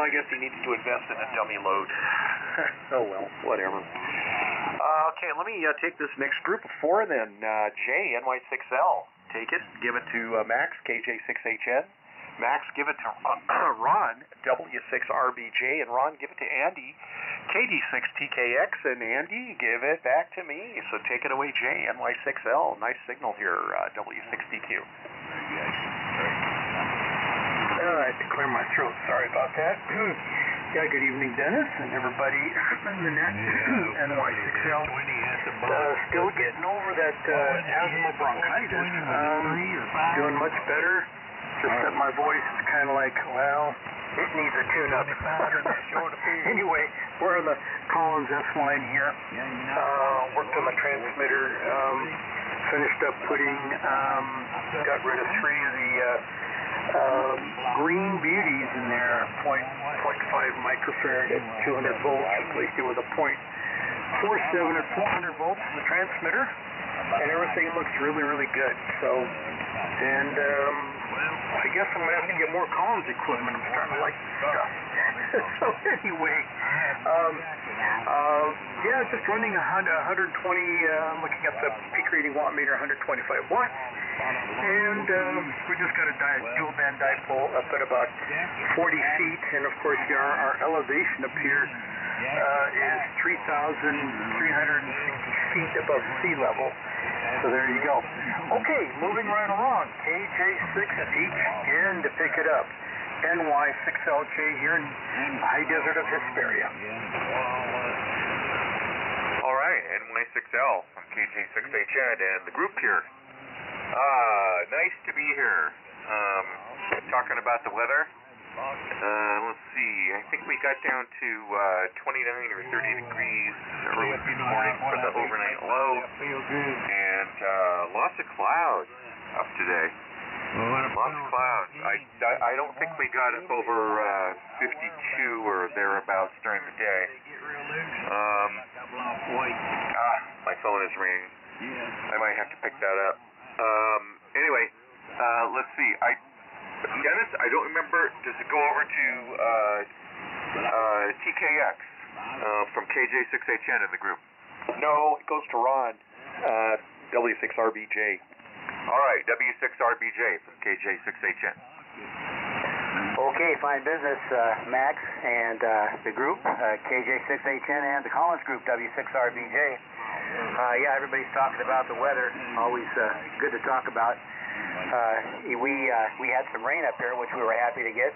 I guess he needs to invest in a dummy load. Oh well, whatever. Okay, let me take this next group of four then. J, NY6L. Take it, give it to Max, KJ6HN. Max, give it to Ron, W6RBJ, and Ron, give it to Andy, KD6TKX, and Andy, give it back to me. So take it away, J, NY6L. Nice signal here, W6DQ. I had to clear my throat. Sorry about that. Yeah, good evening, Dennis, and everybody in the net. NY6L. Still getting over that asthma bronchitis. Doing much better. Just that my voice is kind of like, well, it needs a tune-up. Anyway, we're on the Collins S line here. Worked on the transmitter. Finished up putting, got rid of 3 of the green beauties in there, 0.5 microfarad at 200 volts, replaced it with a 0.47 at 400 volts in the transmitter, and everything looks really, really good. So, and I guess I'm going to have to get more Collins equipment. I'm starting to like this stuff. So anyway, yeah, just running 120, looking at the peak reading watt meter, 125 watts. And we just got a dual band dipole up at about 40 feet, and of course our elevation up here is 3,360 feet above sea level. So there you go. Okay, moving right along. KJ6HN to pick it up. NY6LJ here in the high desert of Hesperia. All right, NY6L from KJ6HN and the group here. Nice to be here. Talking about the weather. Let's see, I think we got down to 29 or 30 degrees early this morning for the overnight low, and lots of clouds up today. Lots of clouds. I don't think we got up over 52 or thereabouts during the day. My phone is ringing. I might have to pick that up. Anyway, let's see. Dennis, I don't remember. Does it go over to TKX from KJ6HN in the group? No, it goes to Ron, W6RBJ. All right, W6RBJ from KJ6HN. Okay, fine business, Max and the group, KJ6HN and the Collins group, W6RBJ. Yeah, everybody's talking about the weather. Always good to talk about. We had some rain up here, which we were happy to get.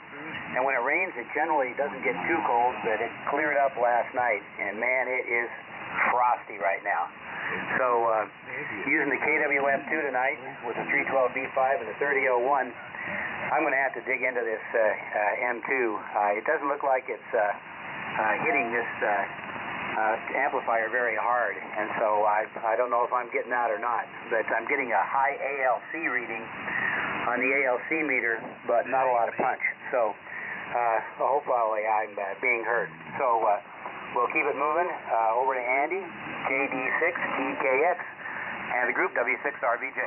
And when it rains, it generally doesn't get too cold, but it cleared up last night. And man, it is frosty right now. So using the KWM2 tonight with the 312B5 and the 3001, I'm going to have to dig into this M2. It doesn't look like it's hitting this amplifier very hard, and so I don't know if I'm getting that or not, but I'm getting a high ALC reading on the ALC meter, but not a lot of punch. So hopefully I'm being heard. So we'll keep it moving over to Andy, KD6TKX, and the group W6RBJ.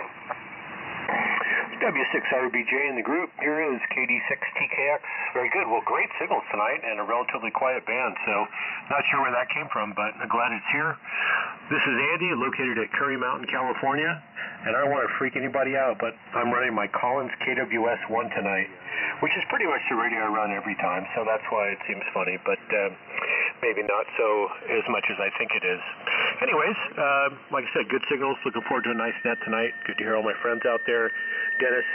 W6RBJ in the group. Here is KD6TKX. Very good. Well, great signals tonight and a relatively quiet band, so not sure where that came from, but glad it's here. This is Andy, located at Curry Mountain, California, and I don't want to freak anybody out, but I'm running my Collins KWS-1 tonight, which is pretty much the radio I run every time, so that's why it seems funny, but maybe not so as much as I think it is. Anyways, like I said, good signals. Looking forward to a nice net tonight. Good to hear all my friends out there. Dennis,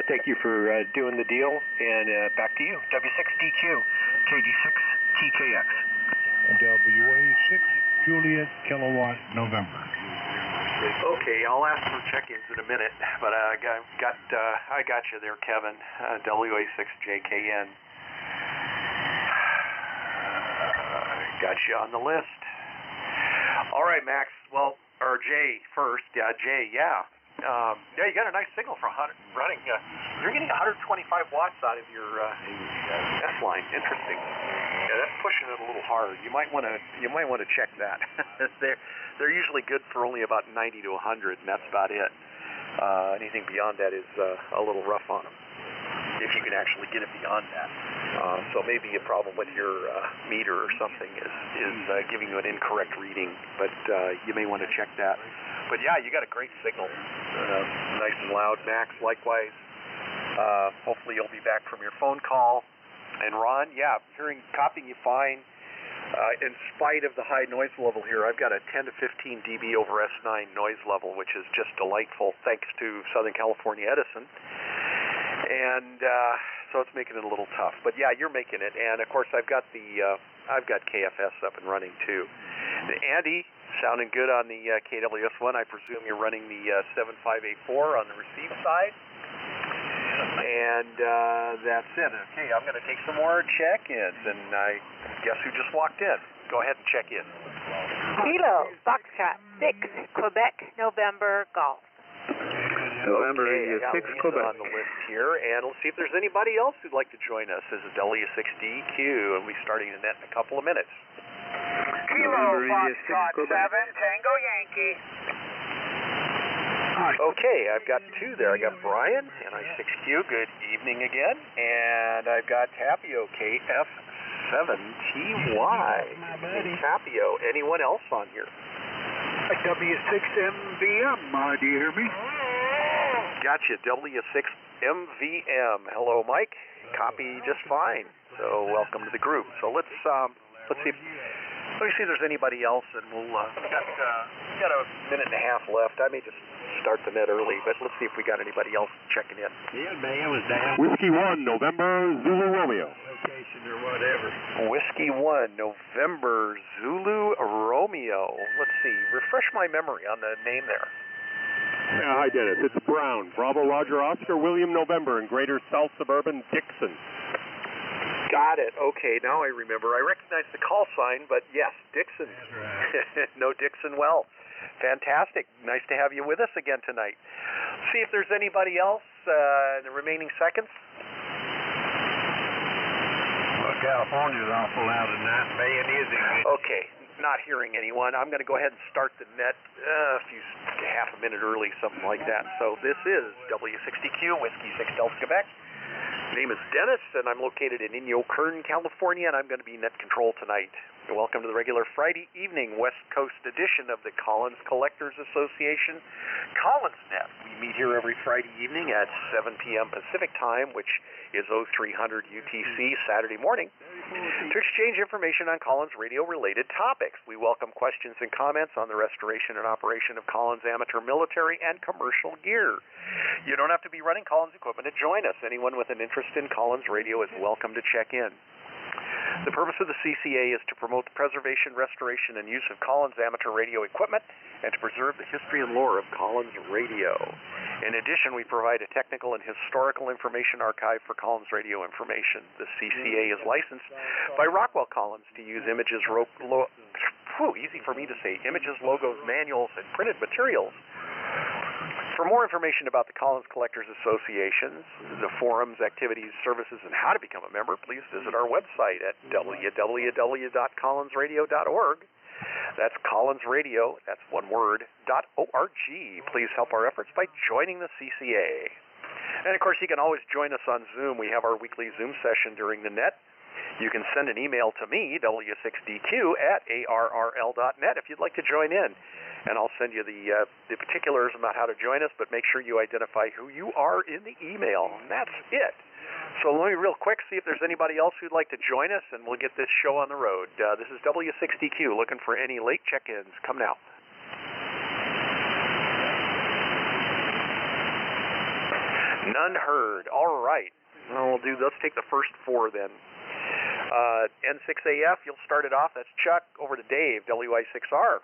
thank you for doing the deal, and back to you. W6DQ, KD6TKX. WA6 Juliet Kilowatt November. Okay, I'll ask for check-ins in a minute, but I got you there, Kevin. WA6JKN. Got you on the list. All right, Max. Well, or Jay first. Jay. Yeah. Yeah, you got a nice signal for running. You're getting 125 watts out of your S line. Interesting. Yeah, that's pushing it a little hard. You might want to check that. They're usually good for only about 90 to 100, and that's about it. Anything beyond that is a little rough on them. if you can actually get it beyond that. So maybe a problem with your meter or something is giving you an incorrect reading, but you may want to check that. But yeah, you got a great signal, nice and loud. Max, likewise. Hopefully you'll be back from your phone call. And Ron, yeah, copying you fine. In spite of the high noise level here, I've got a 10 to 15 dB over S9 noise level, which is just delightful, thanks to Southern California Edison. And so it's making it a little tough. But yeah, you're making it. And of course, I've got KFS up and running too. And Andy, sounding good on the KWS1. I presume you're running the 7584 on the receive side. And that's it. Okay, I'm going to take some more check-ins, and I guess who just walked in? Go ahead and check in. Kilo, Foxtrot 6, Quebec, November, Golf. November 6, Quebec. On the list here, and let's see if there's anybody else who'd like to join us. This is W6DQ, and we'll be starting the net in a couple of minutes. Kilo, Foxtrot 7, Tango Yankee. Okay, I've got two there. I got Brian, NI6Q, good evening again, and I've got Tapio, KF7TY. Tapio, anyone else on here? W6MVM, do you hear me? Gotcha, W6MVM. Hello, Mike. Copy just fine. So welcome to the group. So let's see. Let me see if there's anybody else, and we'll we got a minute and a half left. I may just start the net early, but let's see if we got anybody else checking in. Yeah, man, it was down. Whiskey 1, November, Zulu Romeo. Location or whatever. Whiskey 1, November, Zulu Romeo. Let's see. Refresh my memory on the name there. Yeah, hi, Dennis. It's Brown. Bravo, Roger, Oscar, William, November, in Greater South Suburban, Dixon. Got it. Okay, now I remember. I recognize the call sign, but yes, Dixon. That's right. No Dixon well. Fantastic. Nice to have you with us again tonight. See if there's anybody else in the remaining seconds. Well, California's awful loud tonight. Baying is in. Okay, not hearing anyone. I'm going to go ahead and start the net half a minute early, something like that. So this is W60Q, Whiskey 6 Delta, Quebec. My name is Dennis, and I'm located in Inyo, Kern, California, and I'm going to be net control tonight. Welcome to the regular Friday evening West Coast edition of the Collins Collectors Association Collins Net. We meet here every Friday evening at 7 p.m. Pacific Time, which is 0300 UTC Saturday morning, to exchange information on Collins radio-related topics. We welcome questions and comments on the restoration and operation of Collins amateur military and commercial gear. You don't have to be running Collins equipment to join us. Anyone with an interest in Collins radio is welcome to check in. The purpose of the CCA is to promote the preservation, restoration, and use of Collins amateur radio equipment and to preserve the history and lore of Collins radio. In addition, we provide a technical and historical information archive for Collins radio information. The CCA is licensed by Rockwell Collins to use images, easy for me to say, images, logos, manuals, and printed materials. For more information about the Collins Collectors Associations, the forums, activities, services, and how to become a member, please visit our website at www.collinsradio.org. That's Collins Radio, that's one word, .org. Please help our efforts by joining the CCA. And of course, you can always join us on Zoom. We have our weekly Zoom session during the net. You can send an email to me, w6dq@arrl.net, if you'd like to join in. And I'll send you the particulars about how to join us, but make sure you identify who you are in the email. And that's it. So let me real quick see if there's anybody else who'd like to join us, and we'll get this show on the road. This is W6DQ, looking for any late check-ins. Come now. None heard. All right. Well, let's take the first four then. N6AF, you'll start it off. That's Chuck. Over to Dave, WI6R.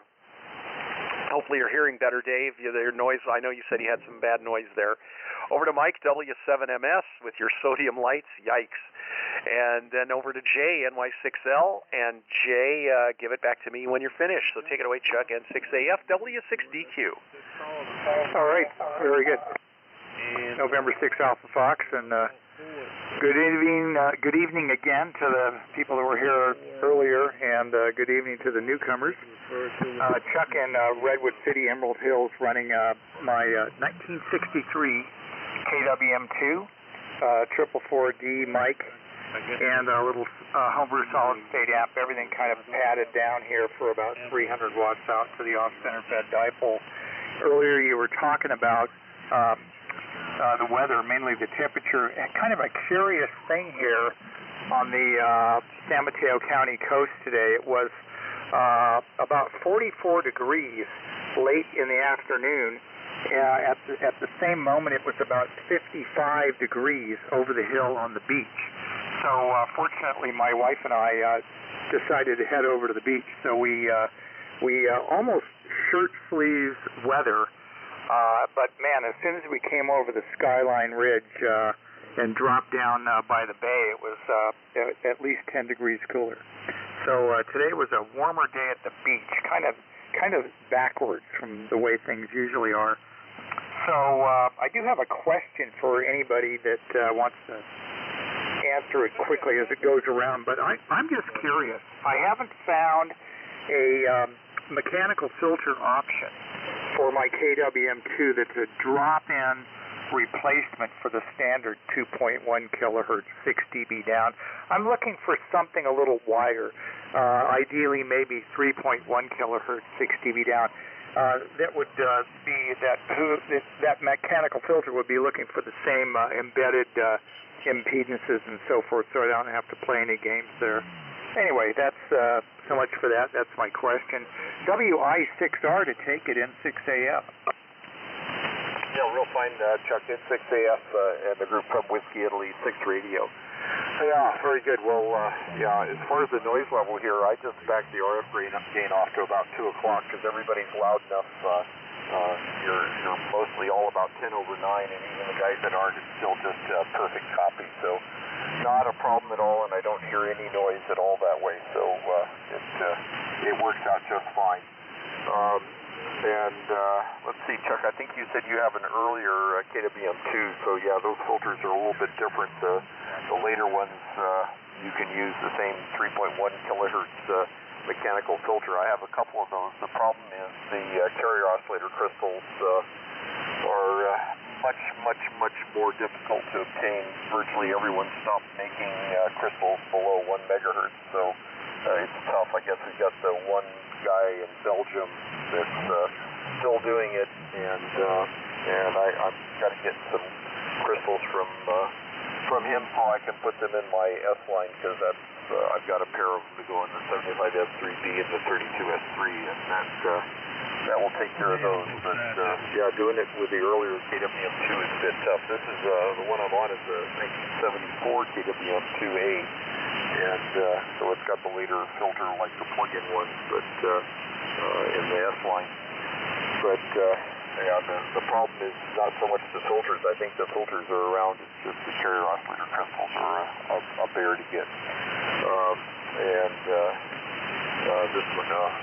Hopefully you're hearing better, Dave. Your noise, I know you said you had some bad noise there. Over to Mike, W7MS, with your sodium lights. Yikes. And then over to Jay, NY6L. And Jay, give it back to me when you're finished. So take it away, Chuck, N6AF, W6DQ. All right, very good. November 6 Alpha Fox, and good evening again to the people that were here earlier, and good evening to the newcomers. Chuck in Redwood City, Emerald Hills, running my 1963 KWM2 444D mic, and a little homebrew solid-state amp. Everything kind of padded down here for about 300 watts out to the off-center fed dipole. Earlier you were talking about the weather, mainly the temperature. Kind of a curious thing here on the San Mateo County coast today. It was about 44 degrees late in the afternoon. At the same moment, it was about 55 degrees over the hill on the beach. So fortunately, my wife and I decided to head over to the beach. So we almost shirt sleeves weather. But man, as soon as we came over the Skyline Ridge and dropped down by the bay, it was at least 10 degrees cooler. So today was a warmer day at the beach, kind of backwards from the way things usually are. So I do have a question for anybody that wants to answer it quickly as it goes around, but I'm just curious. I haven't found a mechanical filter option for my KWM2 that's a drop-in replacement for the standard 2.1 kilohertz 6 dB down. I'm looking for something a little wider, ideally maybe 3.1 kilohertz 6 dB down. That would be that mechanical filter would be looking for the same embedded impedances and so forth, so I don't have to play any games there. Anyway, that's so much for that. That's my question. WI6R to take it in 6AF. Yeah, real fine, Chuck. In 6AF and the group from Whiskey Italy 6 Radio. Yeah, very good. Well, yeah, as far as the noise level here, I just backed the RF gain off to about 2 o'clock because everybody's loud enough. You're mostly all about 10 over 9, and even the guys that aren't, it's still just perfect copy. So not a problem at all, and I don't hear any noise at all that way. So it works out just fine. Let's see, Chuck, I think you said you have an earlier KWM2, so yeah, those filters are a little bit different. The later ones, you can use the same 3.1 kilohertz mechanical filter. I have a couple of those. The problem is the carrier oscillator crystals are much more difficult to obtain. Virtually everyone stopped making crystals below 1 megahertz, so it's tough. I guess we've got the one guy in Belgium that's still doing it, and I've got to get some crystals from him so I can put them in my S-line, because that's I've got a pair of them to go in the 75S3B and the 32S3, and that will take care of those. But yeah, doing it with the earlier KWM2 is a bit tough. This is the one I'm on is the 1974 KWM2A, and so it's got the later filter like the plug-in ones, but in the S-line. But yeah, the problem is not so much the filters. I think the filters are around. It's just the carrier oscillator crystals are a bear to get.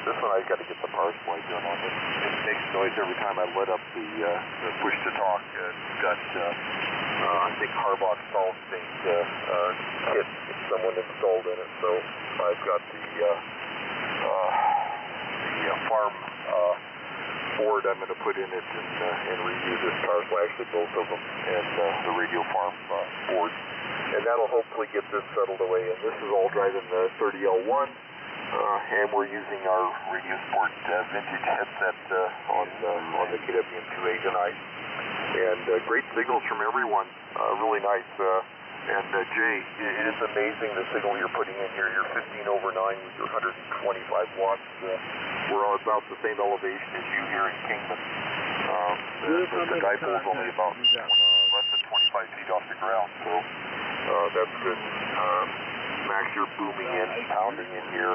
This one I got to get the power supply done on. It makes noise every time I let up the push to talk. It's got I think Harbach solid state kit someone installed in it. So I've got the farm board I'm going to put in it and redo this power supply, actually both of them, and the radio farm board. And that'll hopefully get this settled away. And this is all driving the 30L1, and we're using our Radio Sport vintage headset on the KWM2A tonight. And great signals from everyone, really nice. And Jay, it is amazing the signal you're putting in here. You're 15 over 9 with your 125 watts. We're on about the same elevation as you here in Kingman. The dipole is only about less than 25 feet off the ground, so that's good. Max, you're booming in, pounding in here.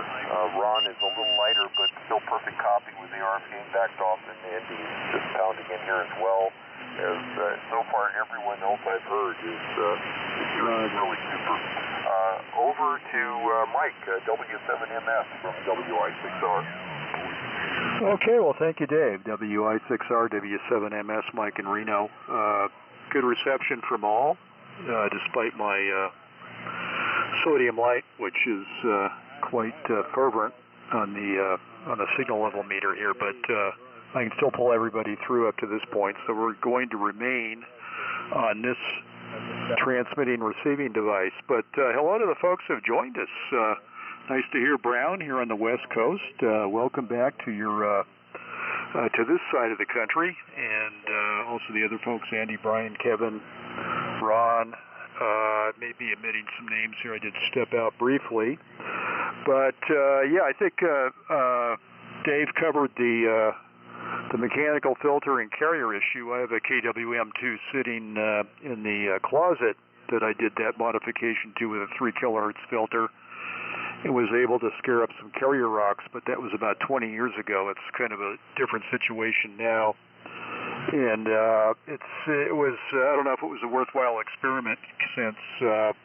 Ron is a little lighter, but still perfect copy with the RF gain backed off, and Andy is just pounding in here as well. As so far everyone else I've heard is doing really super. Over to Mike, W7MS from WI6R. Okay, well, thank you, Dave. WI6R, W7MS, Mike in Reno. Good reception from all, despite my sodium light, which is quite fervent on the signal level meter here, but I can still pull everybody through up to this point. So we're going to remain on this transmitting receiving device. But hello to the folks who have joined us. Nice to hear Brown here on the West Coast. Welcome back to your to this side of the country, and also the other folks, Andy, Brian, Kevin, Ron. Maybe omitting some names here. I did step out briefly. But, yeah, I think Dave covered the mechanical filter and carrier issue. I have a KWM2 sitting in the closet that I did that modification to with a 3 kilohertz filter. It was able to scare up some carrier rocks, but that was about 20 years ago. It's kind of a different situation now. And it was I don't know if it was a worthwhile experiment since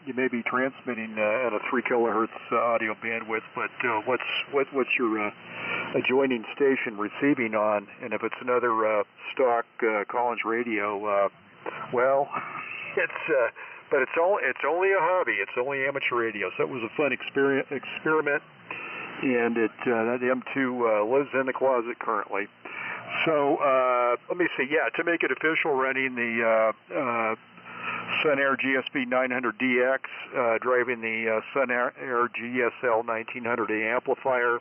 you may be transmitting at a 3 kilohertz audio bandwidth, but what's your adjoining station receiving on? And if it's another stock Collins radio, well, but it's only a hobby. It's only amateur radio, so it was a fun experiment. And that M2 lives in the closet currently. So let me see. Yeah, to make it official, running the Sunair GSB 900DX, driving the Sunair GSL 1900A amplifier,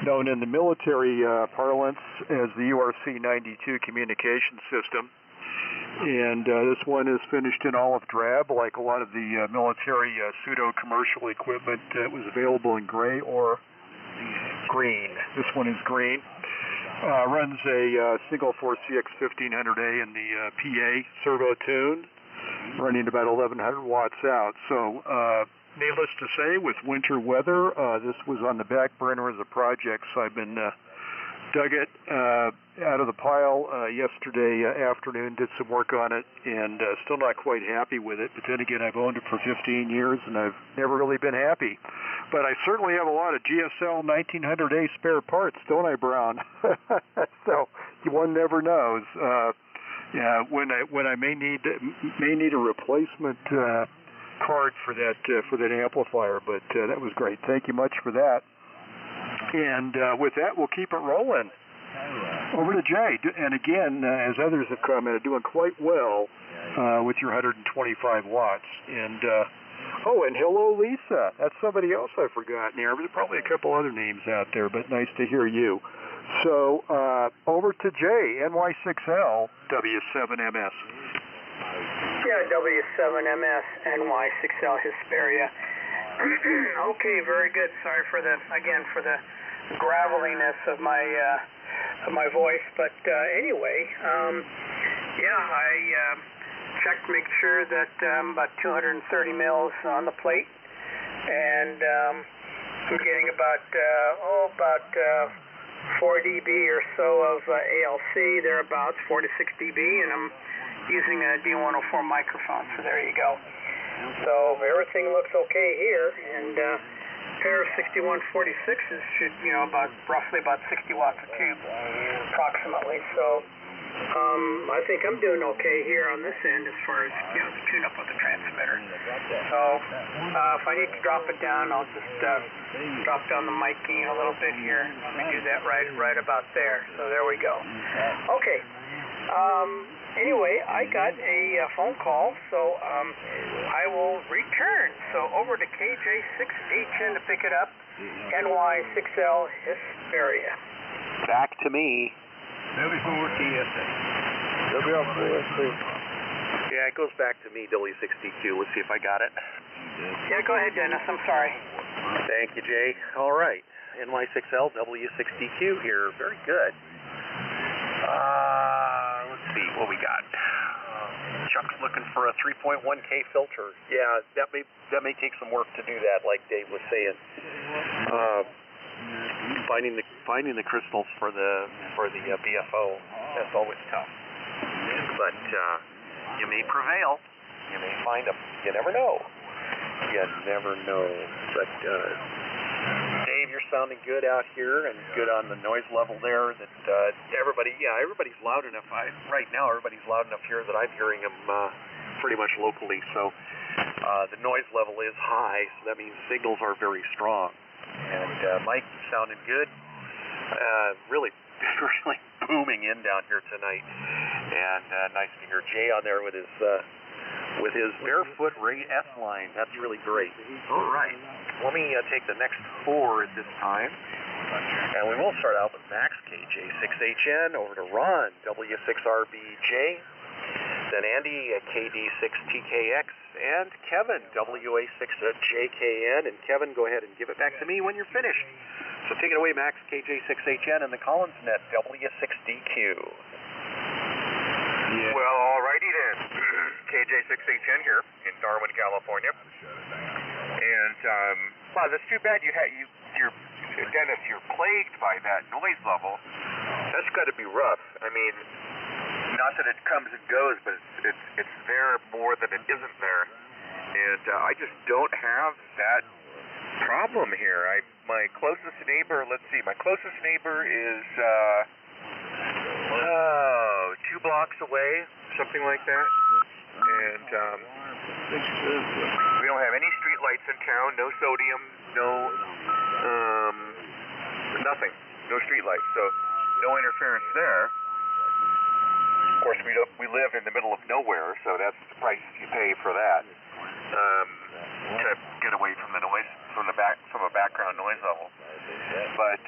known in the military parlance as the URC 92 communication system. And this one is finished in olive drab, like a lot of the military pseudo-commercial equipment that was available in gray or green. This one is green. Runs a single 4CX 1500A in the PA servo tune, running about 1100 watts out. So, needless to say, with winter weather, this was on the back burner as a project, so I've been dug it out of the pile yesterday afternoon, did some work on it, and still not quite happy with it. But then again, I've owned it for 15 years, and I've never really been happy. But I certainly have a lot of GSL 1900A spare parts, don't I, Brown? So one never knows. Yeah, when I may need a replacement card for that amplifier. But that was great. Thank you much for that. And with that, we'll keep it rolling. Over to Jay. And again, as others have commented, doing quite well with your 125 watts. And and hello, Lisa. That's somebody else I forgot. There are probably a couple other names out there, but nice to hear you. So over to Jay, NY6L, W7MS. Yeah, W7MS, NY6L Hesperia. Okay, very good. Sorry for the graveliness of my voice, but anyway, I checked to make sure that about 230 mils on the plate, and I'm getting about 4 dB or so of ALC, thereabouts 4 to 6 dB, and I'm using a D104 microphone. So there you go. So everything looks okay here, and a pair of 6146s should, roughly about 60 watts a tube, approximately. So I think I'm doing okay here on this end as far as the tune-up of the transmitter. So if I need to drop it down, I'll just drop down the mic gain a little bit here. Let me do that right about there. So there we go. Okay. Anyway, I got a phone call, so I will return. So over to KJ6HN to pick it up, NY6L Hesperia. Back to me. W4TSA. W4TSA. Yeah, it goes back to me, W6DQ. Let's see if I got it. Yeah, go ahead, Dennis. I'm sorry. Thank you, Jay. All right. NY6L, W6DQ here. Very good. Let's see what we got. Chuck's looking for a 3.1K filter. Yeah, that may take some work to do that, like Dave was saying. Finding the crystals for the BFO, that's always tough. But you may prevail. You may find them. You never know. You never know. But Dave, you're sounding good out here and good on the noise level there. That everybody's loud enough. Right now, everybody's loud enough here that I'm hearing them pretty much locally. So the noise level is high, so that means signals are very strong. And Mike sounding good. Really booming in down here tonight. And nice to hear Jay on there with his with his Barefoot Ray S line. That's really great. All right. Let me take the next 4 at this time. And we will start out with Max, KJ6HN, over to Ron, W6RBJ, then Andy at KD6TKX, and Kevin, WA6JKN. And Kevin, go ahead and give it back to me when you're finished. So take it away, Max, KJ6HN, and the Collins Net, W6DQ. Yeah. Well, alrighty then. KJ6HN here in Darwin, California. And, wow, that's too bad you're Dennis, you're plagued by that noise level. That's got to be rough. I mean, not that it comes and goes, but it's there more than it isn't there. And I just don't have that problem here. My closest neighbor, let's see, my closest neighbor is 2 blocks away, something like that. And we don't have any street lights in town, no sodium, nothing, no street lights, so no interference there. Of course, we live in the middle of nowhere, so that's the price you pay for that, to get away from the noise, from a background noise level. But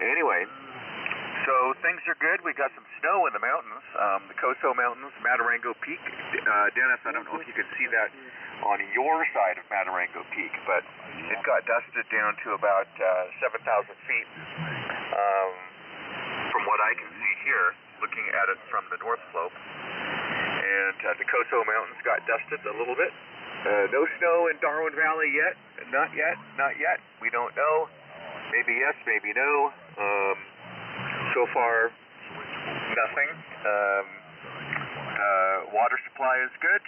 anyway, so things are good. We got some snow in the mountains, the Coso Mountains, Matarango Peak. Dennis, I don't know if you could see that on your side of Matarango Peak, but it got dusted down to about 7,000 feet from what I can see here, looking at it from the north slope. And the Coso Mountains got dusted a little bit. No snow in Darwin Valley yet. Not yet. We don't know. Maybe yes, maybe no. So far, nothing. Water supply is good.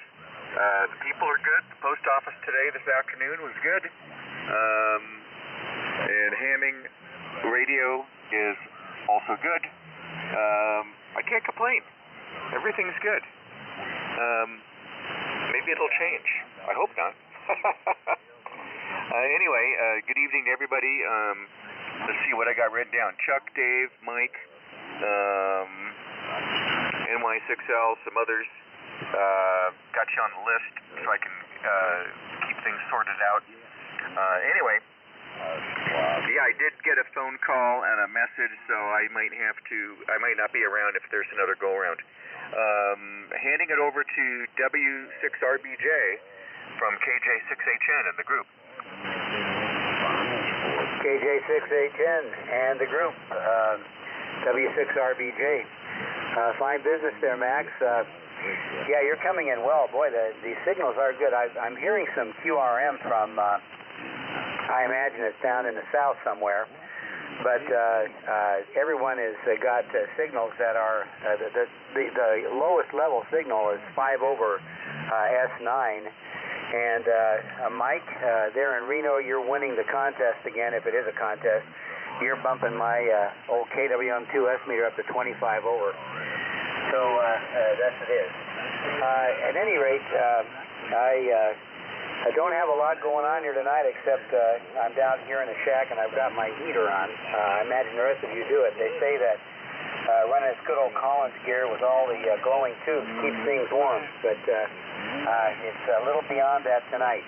The people are good. The post office today, this afternoon, was good. And Hamming radio is also good. I can't complain. Everything's good. Maybe it'll change. I hope not. Anyway, good evening to everybody. Let's see what I got written down. Chuck, Dave, Mike, NY6L, some others. Got you on the list so I can keep things sorted out. Anyway, yeah, I did get a phone call and a message, so I might not be around if there's another go around. Handing it over to W6RBJ from KJ6HN in the group. KJ6HN and the group, W6RBJ. Fine business there, Max. Yeah, you're coming in well. Boy, the signals are good. I'm hearing some QRM from, I imagine it's down in the south somewhere. But everyone has got signals that are, the lowest level signal is 5 over S9. And Mike, there in Reno, you're winning the contest again, if it is a contest. You're bumping my old KWM2S meter up to 25 over. So that's it is. At any rate, I don't have a lot going on here tonight, except I'm down here in the shack and I've got my heater on. I imagine the rest of you do it. They say that running this good old Collins gear with all the glowing tubes keeps things warm, but it's a little beyond that tonight.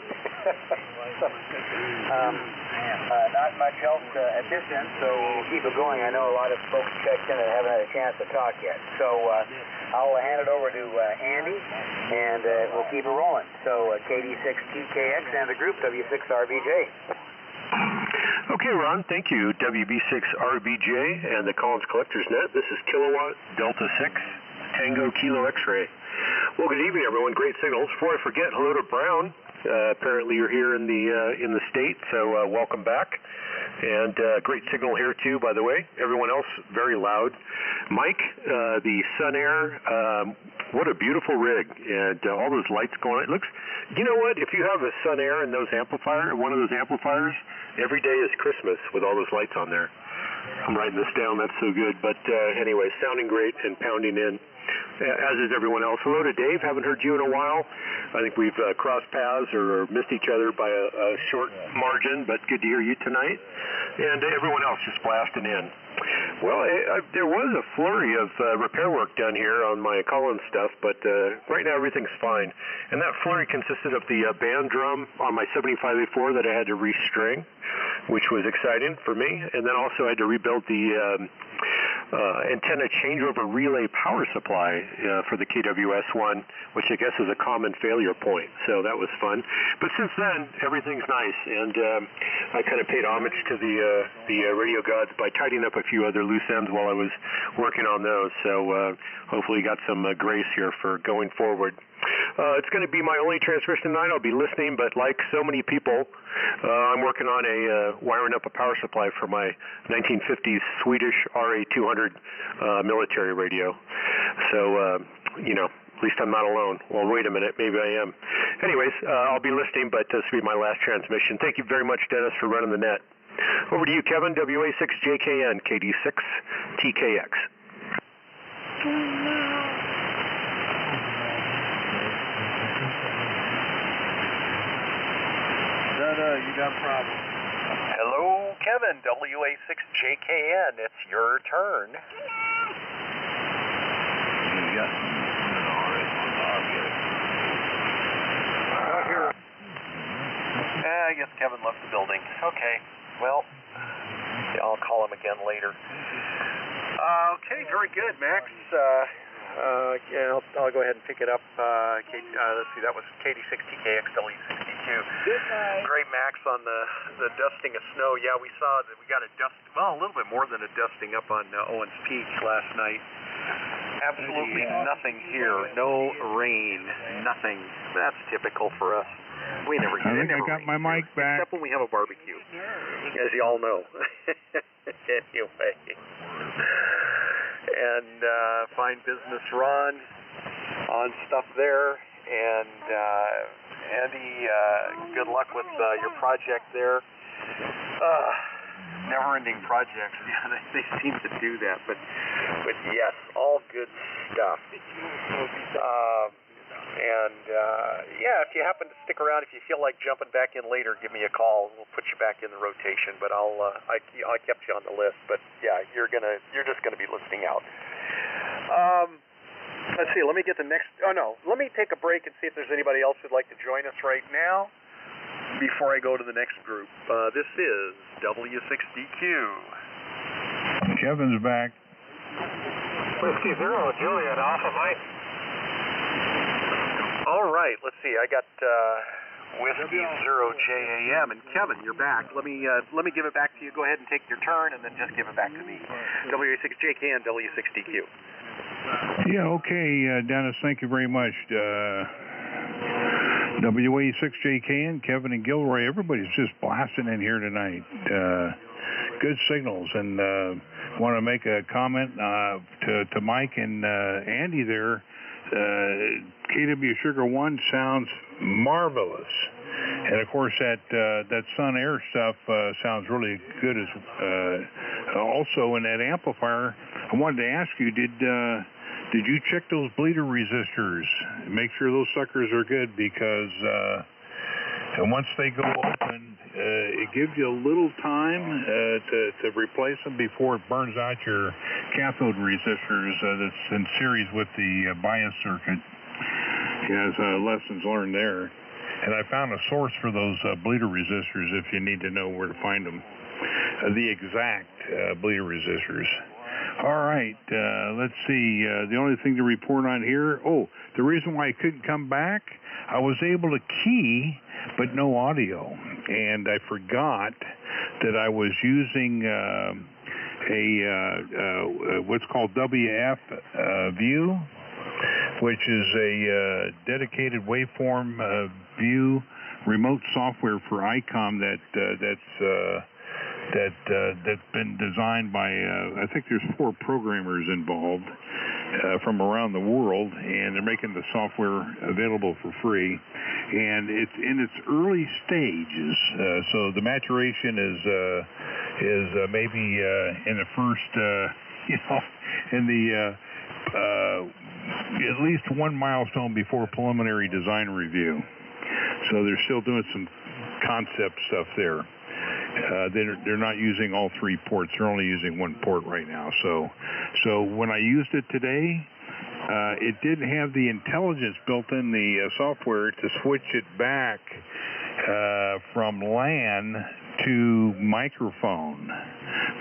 Not much else at this end, so we'll keep it going. I know a lot of folks checked in and haven't had a chance to talk yet. So I'll hand it over to Andy, and we'll keep it rolling. So KD6TKX and the group, W6RBJ. Okay, Ron, thank you. WB6RBJ and the Collins Collectors Net. This is Kilowatt Delta 6 Tango Kilo X-Ray. Well, good evening, everyone. Great signals. Before I forget, hello to Brown. Apparently you're here in the state, so welcome back. And great signal here too, by the way. Everyone else very loud. Mike, the Sun Air, what a beautiful rig, and all those lights going on. It looks, you know what? If you have a Sun Air and those one of those amplifiers, every day is Christmas with all those lights on there. I'm writing this down. That's so good. But anyway, sounding great and pounding in, as is everyone else. Hello to Dave. Haven't heard you in a while. I think we've crossed paths or missed each other by a short margin, but good to hear you tonight. And everyone else just blasting in. Well, there was a flurry of repair work done here on my Collins stuff, but right now everything's fine. And that flurry consisted of the band drum on my 75A4 that I had to restring, which was exciting for me. And then also I had to rebuild the antenna changeover relay power supply for the KWS-1, which I guess is a common failure point. So that was fun. But since then, everything's nice, and I kind of paid homage to the radio gods by tidying up a few other loose ends while I was working on those. So hopefully got some grace here for going forward. It's going to be my only transmission tonight. I'll be listening, but like so many people, I'm working on wiring up a power supply for my 1950s Swedish RA200 military radio. So, at least I'm not alone. Well, wait a minute, maybe I am. Anyways, I'll be listening, but this will be my last transmission. Thank you very much, Dennis, for running the net. Over to you, Kevin, WA6JKN, KD6TKX. You got a problem. Hello, Kevin, WA6JKN. It's your turn. I guess Kevin left the building. Okay, well, I'll call him again later. Okay, very good, Max. I'll go ahead and pick it up. Let's see, that was KD6TKXW62. Great, Max, on the dusting of snow. Yeah, we saw that we got a little bit more than a dusting up on Owens Peak last night. Absolutely nothing here. No rain. Nothing. That's typical for us. We never get it. I got my mic back. Except when we have a barbecue, as you all know. Anyway. And fine business run on stuff there. And Andy, good luck with your project there. Never-ending projects. Yeah, they seem to do that. But yes, all good stuff. If you happen to stick around, if you feel like jumping back in later, give me a call. We'll put you back in the rotation. But I kept you on the list. But yeah, you're just gonna be listening out. Let's see. Let me get the next. Oh no. Let me take a break and see if there's anybody else who'd like to join us right now before I go to the next group. This is W6DQ. Kevin's back. Whiskey Zero, Juliet, Alpha Mike. All right, let's see. I got Whiskey Zero JAM, and Kevin, you're back. Let me give it back to you. Go ahead and take your turn, and then just give it back to me. WA6JK and W6DQ. Yeah, okay, Dennis. Thank you very much. WA6JK and Kevin and Gilroy. Everybody's just blasting in here tonight. Good signals, and want to make a comment to Mike and Andy there. KW Sugar 1 sounds marvelous, and of course that Sun Air stuff sounds really good as also in that amplifier. I wanted to ask you, did you check those bleeder resistors? Make sure those suckers are good, because once they go open, it gives you a little time to replace them before it burns out your cathode resistors that's in series with the bias circuit. As lessons learned there. And I found a source for those bleeder resistors if you need to know where to find them. The exact bleeder resistors. All right, let's see. The only thing to report on here, the reason why I couldn't come back, I was able to key, but no audio. And I forgot that I was using what's called WF View, which is a dedicated waveform view remote software for ICOM that's been designed by I think there's 4 programmers involved from around the world, and they're making the software available for free, and it's in its early stages, so the maturation is maybe in the first in the at least one milestone before preliminary design review. So they're still doing some concept stuff there. they're not using all 3 ports. They're only using 1 port right now. So when I used it today, it didn't have the intelligence built in the software to switch it back from LAN to microphone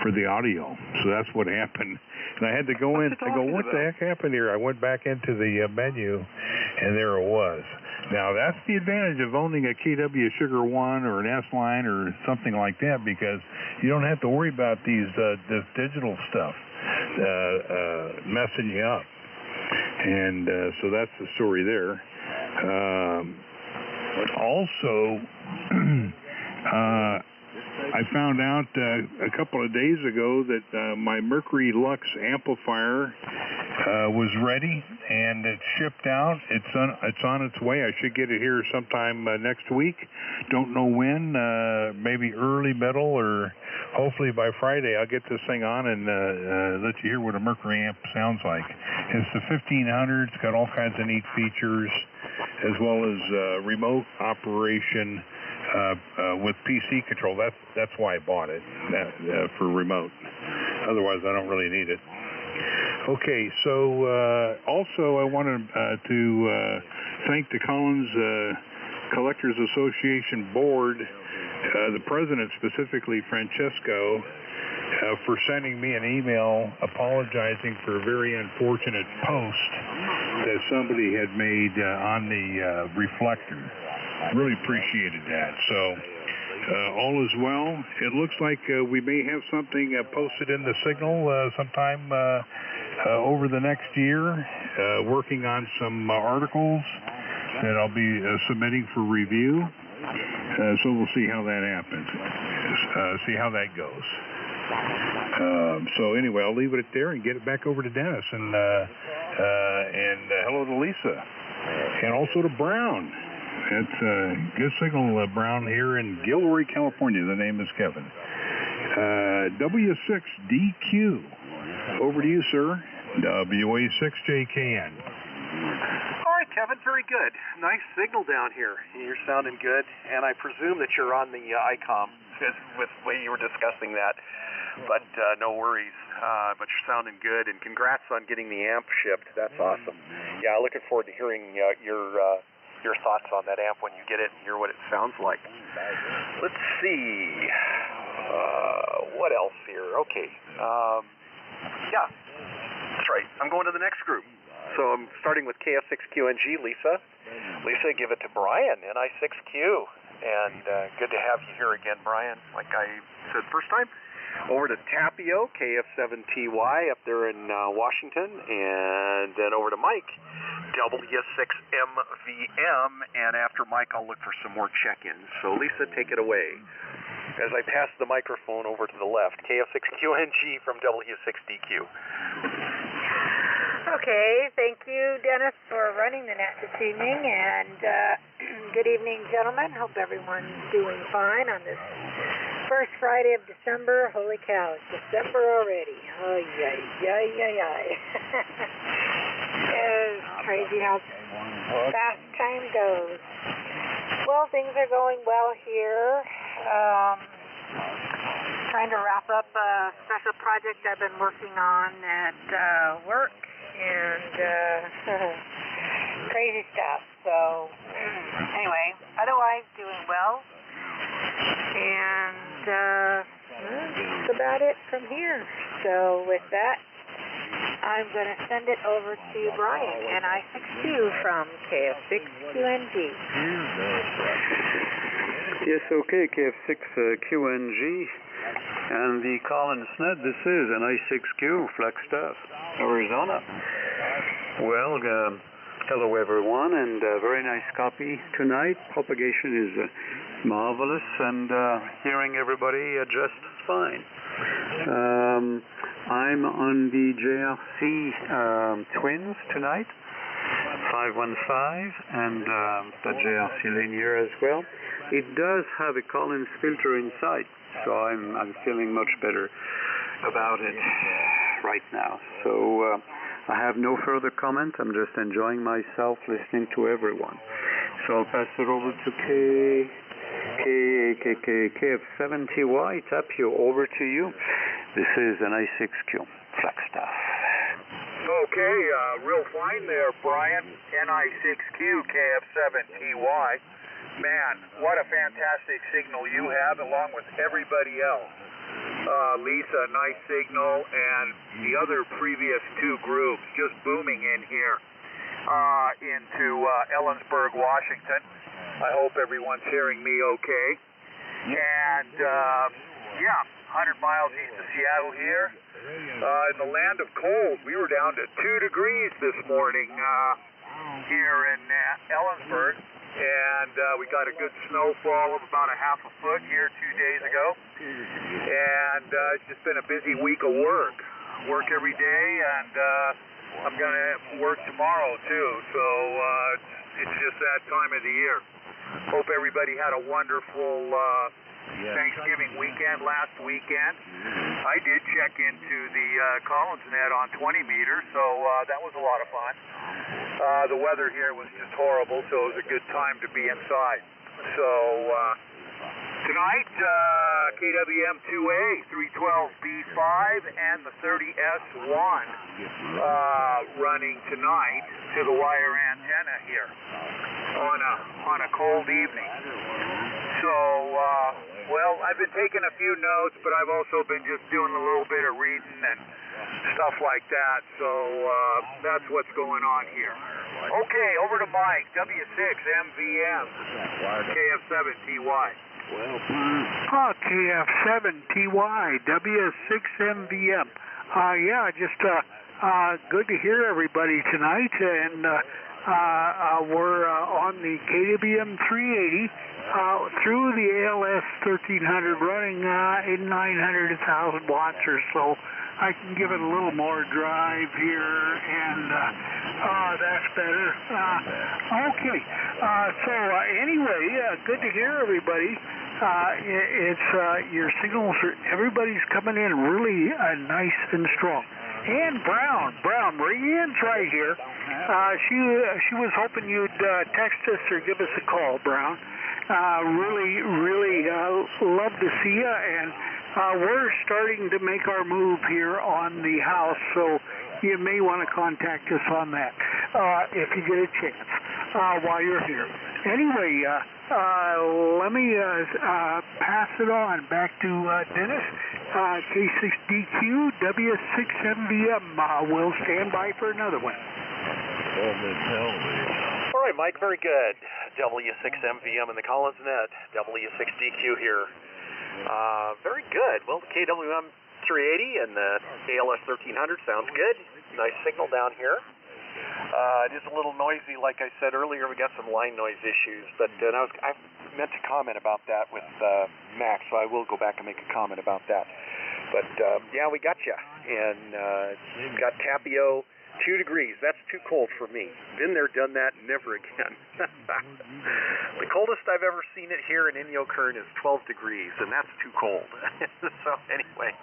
for the audio. So that's what happened. And I had to go in. I go, what the heck happened here? I went back into the menu, and there it was. Now, that's the advantage of owning a KW Sugar One or an S-Line or something like that, because you don't have to worry about this digital stuff messing you up. And so that's the story there. Also, I found out a couple of days ago that my Mercury Lux amplifier was ready, and it's shipped out. It's on its way. I should get it here sometime next week. Don't know when. Maybe early, middle, or hopefully by Friday I'll get this thing on and let you hear what a Mercury amp sounds like. It's the 1500. It's got all kinds of neat features, as well as remote operation with PC control. That's why I bought it, for remote. Otherwise, I don't really need it. Okay, so also I wanted to thank the Collins Collectors Association Board, the president specifically, Francesco, for sending me an email apologizing for a very unfortunate post that somebody had made on the reflector. Really appreciated that. So all is well. It looks like we may have something posted in the Signal sometime over the next year, working on some articles that I'll be submitting for review. So we'll see how that happens, see how that goes. So anyway, I'll leave it there and get it back over to Dennis. And hello to Lisa, and also to Brown. It's Good Signal Brown here in Gilroy, California. The name is Kevin. W6DQ. Over to you, sir. WA6JKN. All right, Kevin, very good. Nice signal down here. You're sounding good, and I presume that you're on the ICOM with the way you were discussing that, but no worries. But you're sounding good, and congrats on getting the amp shipped. That's awesome. Yeah, looking forward to hearing your thoughts on that amp when you get it and hear what it sounds like. Let's see. What else here? Okay. Yeah, that's right. I'm going to the next group. So I'm starting with KF6QNG, Lisa. Lisa, give it to Brian, NI6Q. And good to have you here again, Brian, like I said first time. Over to Tapio, KF7TY up there in Washington. And then over to Mike, W6MVM. And after Mike, I'll look for some more check-ins. So Lisa, take it away. As I pass the microphone over to the left, KF6QNG from W6DQ. Okay, thank you, Dennis, for running the net this evening, and good evening, gentlemen. Hope everyone's doing fine on this first Friday of December. Holy cow, it's December already. Oh, yay. It's crazy how fast time goes. Well, things are going well here. Trying to wrap up a special project I've been working on at work. And crazy stuff. So anyway, otherwise doing well. And that's about it from here. So with that, I'm going to send it over to Brian, NI6Q from KF6QNG. Yes, okay, KF6QNG. And the Collins Net, this is NI6Q, Flagstaff, Arizona. Well, hello everyone, and very nice copy tonight. Propagation is marvelous, and hearing everybody just fine. I'm on the JRC Twins tonight, 515, and the JRC Linear as well. It does have a Collins filter inside, so I'm feeling much better about it right now. So I have no further comment. I'm just enjoying myself listening to everyone. So I'll pass it over to KF7TY, Tapio, over to you. This is an I6Q, Flagstaff. Okay, real fine there, Brian. NI6Q, KF7TY. Man, what a fantastic signal you have, along with everybody else. Lisa, nice signal, and the other previous two groups just booming in here into Ellensburg, Washington. I hope everyone's hearing me okay. And, 100 miles east of Seattle here. In the land of cold, we were down to 2 degrees this morning here in Ellensburg. And we got a good snowfall of about a half a foot here 2 days ago. And it's just been a busy week of work. Work every day, and I'm going to work tomorrow too. So it's just that time of the year. Hope everybody had a wonderful Thanksgiving weekend last weekend. I did check into the Collins Net on 20 meters, so that was a lot of fun. The weather here was just horrible, so it was a good time to be inside. So tonight, KWM-2A, 312B5, and the 30S1 running tonight to the wire antenna here on a cold evening. So, I've been taking a few notes, but I've also been just doing a little bit of reading and stuff like that. So that's what's going on here. Okay, over to Mike, W6MVM, KF7TY. KF7TY, W6MVM. Just good to hear everybody tonight, and we're on the KWM 380 through the ALS 1300, running 900 to 1,000 watts or so. I can give it a little more drive here, and that's better. Okay, anyway, good to hear everybody. It's your signals everybody's coming in really nice and strong. And Brown, Marianne's right here. She was hoping you'd text us or give us a call, Brown. Really love to see you, and we're starting to make our move here on the house, so you may want to contact us on that if you get a chance while you're here. Anyway, let me pass it on back to Dennis. K6DQ, W6MVM. We'll stand by for another one. All right, Mike, very good. W6MVM in the Collins Net, W6DQ here. Very good. Well, the KWM 380 and the ALS 1300 sounds good. Nice signal down here. It is a little noisy, like I said earlier. We got some line noise issues, but I meant to comment about that with Max, so I will go back and make a comment about that. But we got you, and got Tapio 2 degrees. That's too cold for me. Been there, done that, never again. The coldest I've ever seen it here in Inyokern is 12 degrees, and that's too cold. So anyway,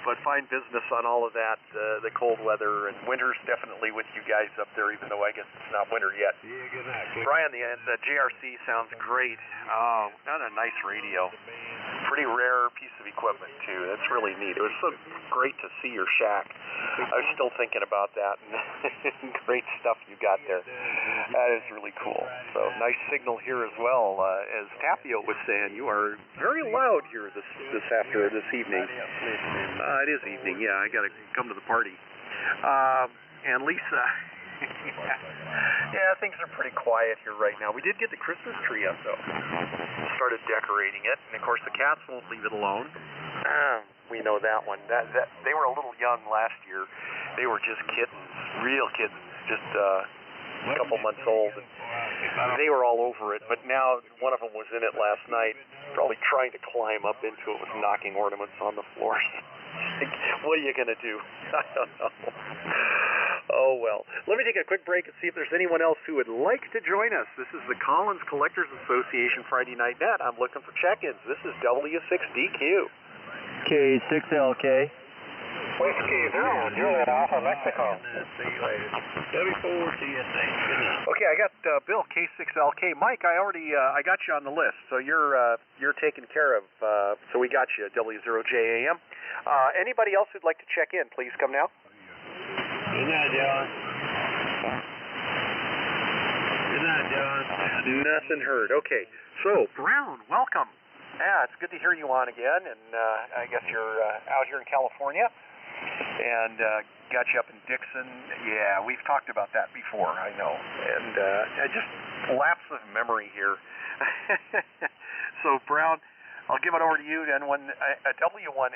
but fine business on all of that, the cold weather, and winter's definitely with you guys up there, even though I guess it's not winter yet. Brian, the JRC sounds great. Oh, and a nice radio. Pretty rare piece of equipment, too. That's really neat. It was so great to see your shack. I was still thinking about that. Great stuff you got there. That is really cool. So nice signal here as well. As Tapio was saying, you are very loud here this evening. It is evening. Yeah, I got to come to the party. And Lisa. Yeah, things are pretty quiet here right now. We did get the Christmas tree up, though. Started decorating it, and of course the cats won't leave it alone. We know that one. That they were a little young last year. They were just kittens, real kittens, just a couple months old, and they were all over it. But now one of them was in it last night, probably trying to climb up into it with knocking ornaments on the floors. What are you going to do? I don't know. Oh, well. Let me take a quick break and see if there's anyone else who would like to join us. This is the Collins Collectors Association Friday Night Net. I'm looking for check-ins. This is W6DQ. K6LK. Whiskey 0, Juliet Alpha, Mexico. W4TSA. Okay, I got Bill, K6LK. Mike, I got you on the list, so you're taken care of. So we got you, W0JAM. Anybody else who'd like to check in, please come now. Good night, John. Good night, John. Nothing heard. Okay, so Brown, welcome. Yeah, it's good to hear you on again, and I guess you're out here in California, and got you up in Dixon. Yeah, we've talked about that before, I know, and just lapse of memory here. So Brown, I'll give it over to you, W1NZR,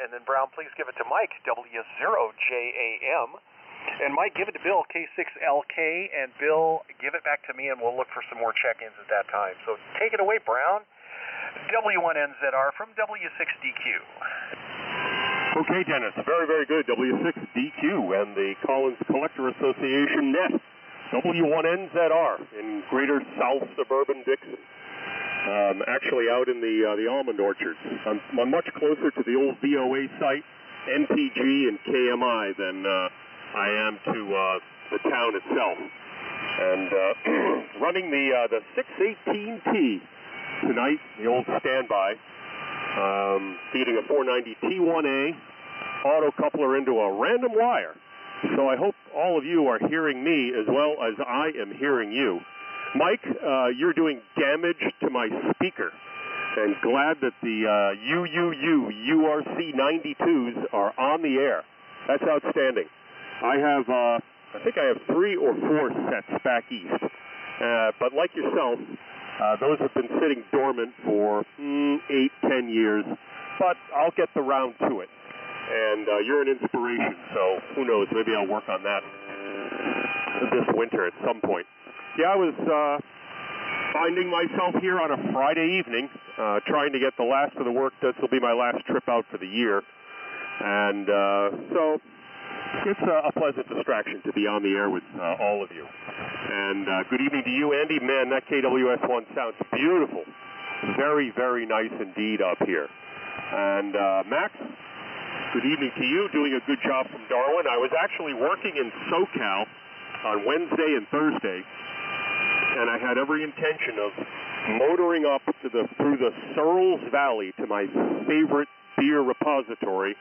and then Brown, please give it to Mike, W0JAM. And Mike, give it to Bill, K6LK, and Bill, give it back to me, and we'll look for some more check-ins at that time. So take it away, Brown. W1NZR from W6DQ. Okay, Dennis. Very, very good. W6DQ and the Collins Collector Association net. W1NZR in greater South Suburban Dixon. Actually out in the almond orchards. I'm much closer to the old VOA site, NPG and KMI, than I am to the town itself. And running the 618T tonight, the old standby, feeding a 490 T1A auto coupler into a random wire. So I hope all of you are hearing me as well as I am hearing you. Mike, you're doing damage to my speaker, and glad that the URC 92s are on the air. That's outstanding. I think I have 3 or 4 sets back east, but like yourself, those have been sitting dormant for 8-10 years, but I'll get the round to it. And you're an inspiration, so who knows, maybe I'll work on that this winter at some point. Yeah, I was finding myself here on a Friday evening, trying to get the last of the work. This will be my last trip out for the year. And so it's a pleasant distraction to be on the air with all of you. And good evening to you, Andy. Man, that KWS-1 sounds beautiful. Very, very nice indeed up here. And Max, good evening to you. Doing a good job from Darwin. I was actually working in SoCal on Wednesday and Thursday, and I had every intention of motoring up to through the Searles Valley to my favorite beer repository,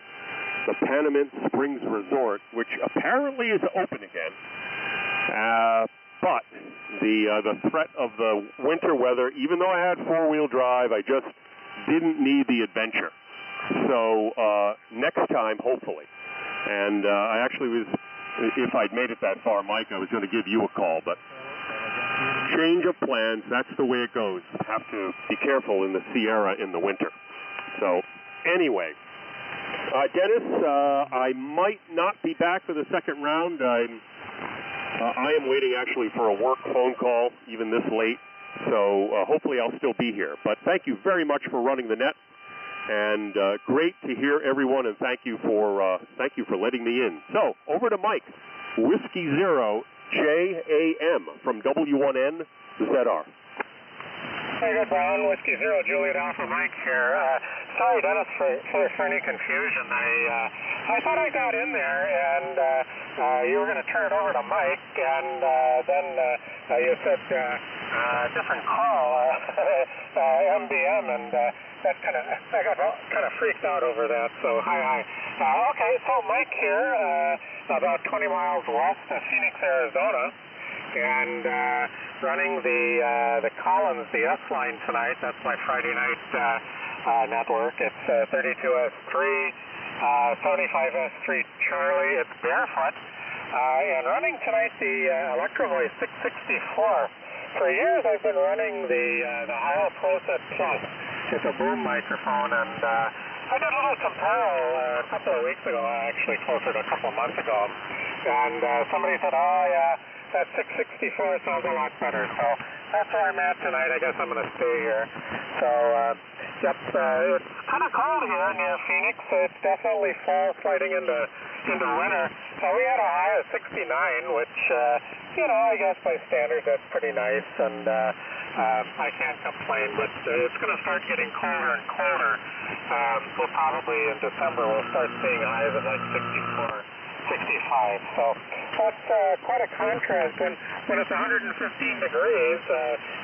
the Panamint Springs Resort, which apparently is open again. But the threat of the winter weather, even though I had four-wheel drive, I just didn't need the adventure. So next time, hopefully. And I actually was, if I'd made it that far, Mike, I was going to give you a call, but change of plans, that's the way it goes. Have to be careful in the Sierra in the winter. So anyway, Dennis, I might not be back for the second round. I am waiting actually for a work phone call even this late, so hopefully I'll still be here. But thank you very much for running the net, and great to hear everyone, and thank you for letting me in. So over to Mike, Whiskey Zero JAM from W1NZR. Hey, good, Brown. Whiskey Zero, Juliet Alpha, Mike here. Sorry, Dennis, for any confusion. I thought I got in there, and you were going to turn it over to Mike, and then you said different call, MBM, and that I got kind of freaked out over that. So hi. Okay, so Mike here, about 20 miles west of Phoenix, Arizona, and running the Collins, the S line tonight. That's my Friday night network. It's 32S3, 75S3 Charlie. It's barefoot, and running tonight the Electrovoice 664. For years I've been running the Heil ProSet Plus. It's a boom microphone, and I did a little comparo a couple of weeks ago, actually closer to a couple of months ago, and somebody said, oh yeah, that 664 sounds a lot better. So that's where I'm at tonight. I guess I'm going to stay here. So Yep, it's kind of cold here near Phoenix. It's definitely fall sliding into winter. We had a high of 69, which, I guess by standards that's pretty nice, and I can't complain, but it's going to start getting colder and colder. We'll probably in December we'll start seeing highs of like 64, 65. So that's quite a contrast. When it's 115 degrees,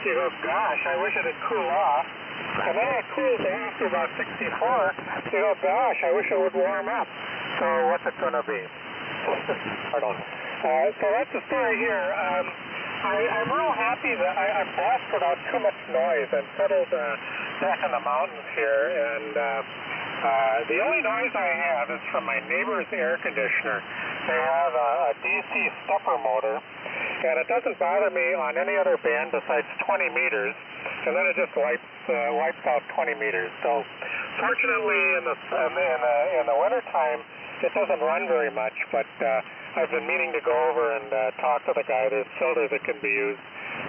you go, gosh, I wish it would cool off. And then it cools off to about 64. You go, gosh, I wish it would warm up. So what's it going to be? Pardon. So that's the story here. I'm real happy that I'm blessed without too much noise. I'm settled back in the mountains here, and the only noise I have is from my neighbor's air conditioner. They have a DC stepper motor, and it doesn't bother me on any other band besides 20 meters, and then it just wipes out 20 meters. So fortunately, in the wintertime, it doesn't run very much, but I've been meaning to go over and talk to the guy. There's filters that can be used.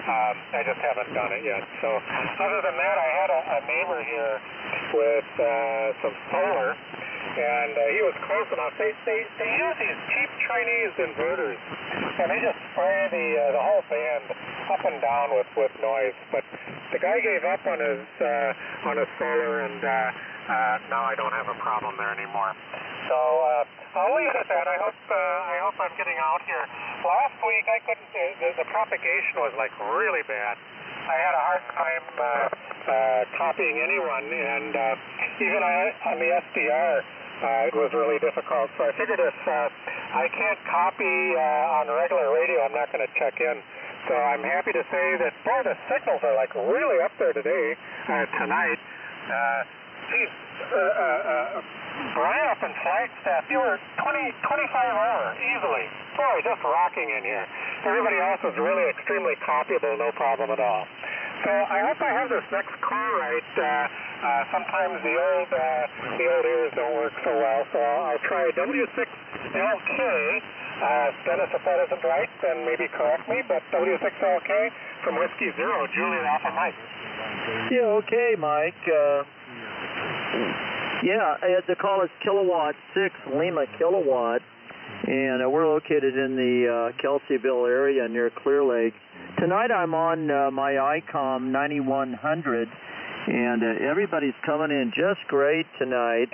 I just haven't done it yet. So other than that, I had a neighbor here with some solar, and he was close enough. They use these cheap Chinese inverters, and they just spray the whole band up and down with noise. But the guy gave up on his solar, and now I don't have a problem there anymore. So I'll leave it at that. I hope I'm getting out here. Last week I couldn't. The propagation was like really bad. I had a hard time copying anyone, and even on the SDR, it was really difficult. So I figured if I can't copy on regular radio, I'm not going to check in. So I'm happy to say that boy, the signals are like really up there tonight. Geez, Brian up in Flagstaff, you were 25 over easily. Boy, just rocking in here. Everybody else is really extremely copyable, no problem at all. So I hope I have this next call right. Sometimes the old ears don't work so well, so I'll try W6LK. Dennis, if that isn't right, then maybe correct me, but W6LK from Whiskey Zero, Juliet Alpha Mike. Yeah, okay, Mike. The call is Kilowatt 6 Lima Kilowatt, and we're located in the Kelseyville area near Clear Lake. Tonight I'm on my ICOM 9100, and everybody's coming in just great tonight.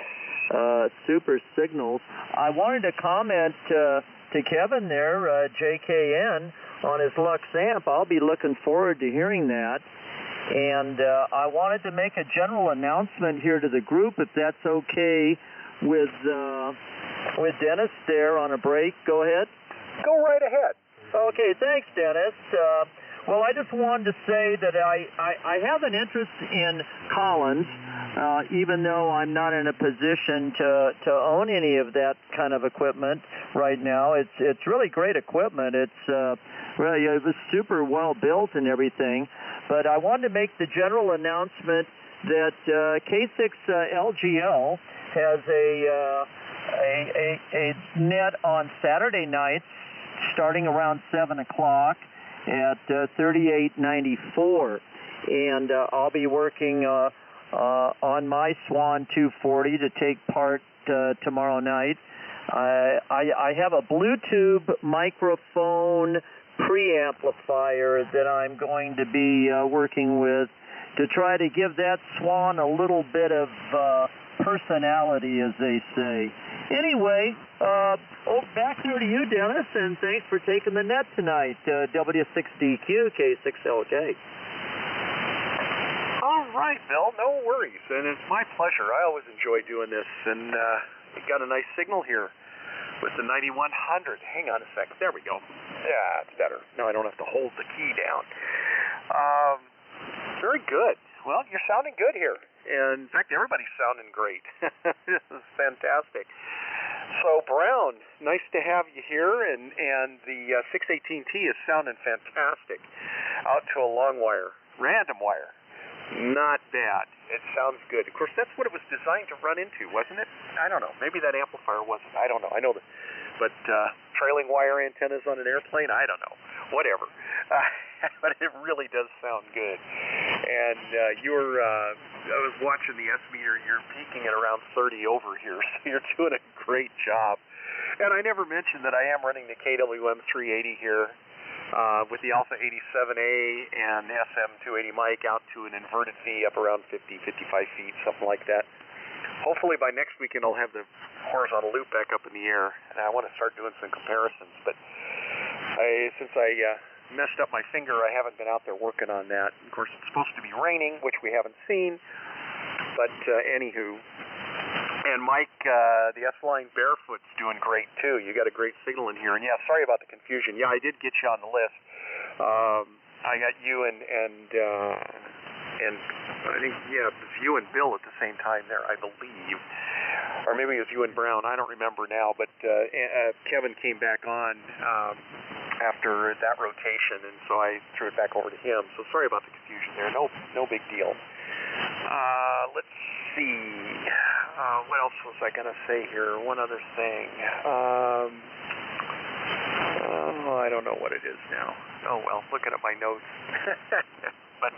Super signals. I wanted to comment to Kevin there, JKN, on his Lux amp. I'll be looking forward to hearing that. And I wanted to make a general announcement here to the group, if that's okay with Dennis there on a break. Go ahead. Go right ahead. Okay, thanks, Dennis. Well, I just wanted to say that I have an interest in Collins, even though I'm not in a position to own any of that kind of equipment right now. It's really great equipment. It's really it was super well built and everything. But I wanted to make the general announcement that K6LGL has a net on Saturday nights starting around 7 o'clock at 3894, and I'll be working on my Swan 240 to take part tomorrow night. I have a Bluetooth microphone preamplifier that I'm going to be working with to try to give that Swan a little bit of personality, as they say. Anyway, back here to you, Dennis, and thanks for taking the net tonight. W6DQ, K6LK. All right, Bill, no worries, and it's my pleasure. I always enjoy doing this, and we got a nice signal here with the 9100. Hang on a second. There we go. Yeah, it's better. Now I don't have to hold the key down. Very good. Well, you're sounding good here. And in fact, everybody's sounding great. This is fantastic. So, Brown, nice to have you here, and the 618T is sounding fantastic. Out to a long wire, random wire. Not bad. It sounds good. Of course, that's what it was designed to run into, wasn't it? I don't know. Maybe that amplifier wasn't. I don't know. I know that. But trailing wire antennas on an airplane, I don't know. Whatever. But it really does sound good. And I was watching the S meter, you're peaking at around 30 over here, so you're doing a great job. And I never mentioned that I am running the KWM 380 here with the Alpha 87A and SM280 mic out to an inverted V up around 50, 55 feet, something like that. Hopefully by next weekend I'll have the horizontal loop back up in the air, and I want to start doing some comparisons. But since I messed up my finger, I haven't been out there working on that. Of course, it's supposed to be raining, which we haven't seen. But anywho, and Mike, the S-Line Barefoot's doing great too. You got a great signal in here. And yeah, sorry about the confusion. Yeah, I did get you on the list. I got you and I think, yeah, it was you and Bill at the same time there, I believe. Or maybe it was you and Brown. I don't remember now. But Kevin came back on after that rotation, and so I threw it back over to him. So sorry about the confusion there. No big deal. Let's see. What else was I going to say here? One other thing. I don't know what it is now. Oh, well, looking at my notes. But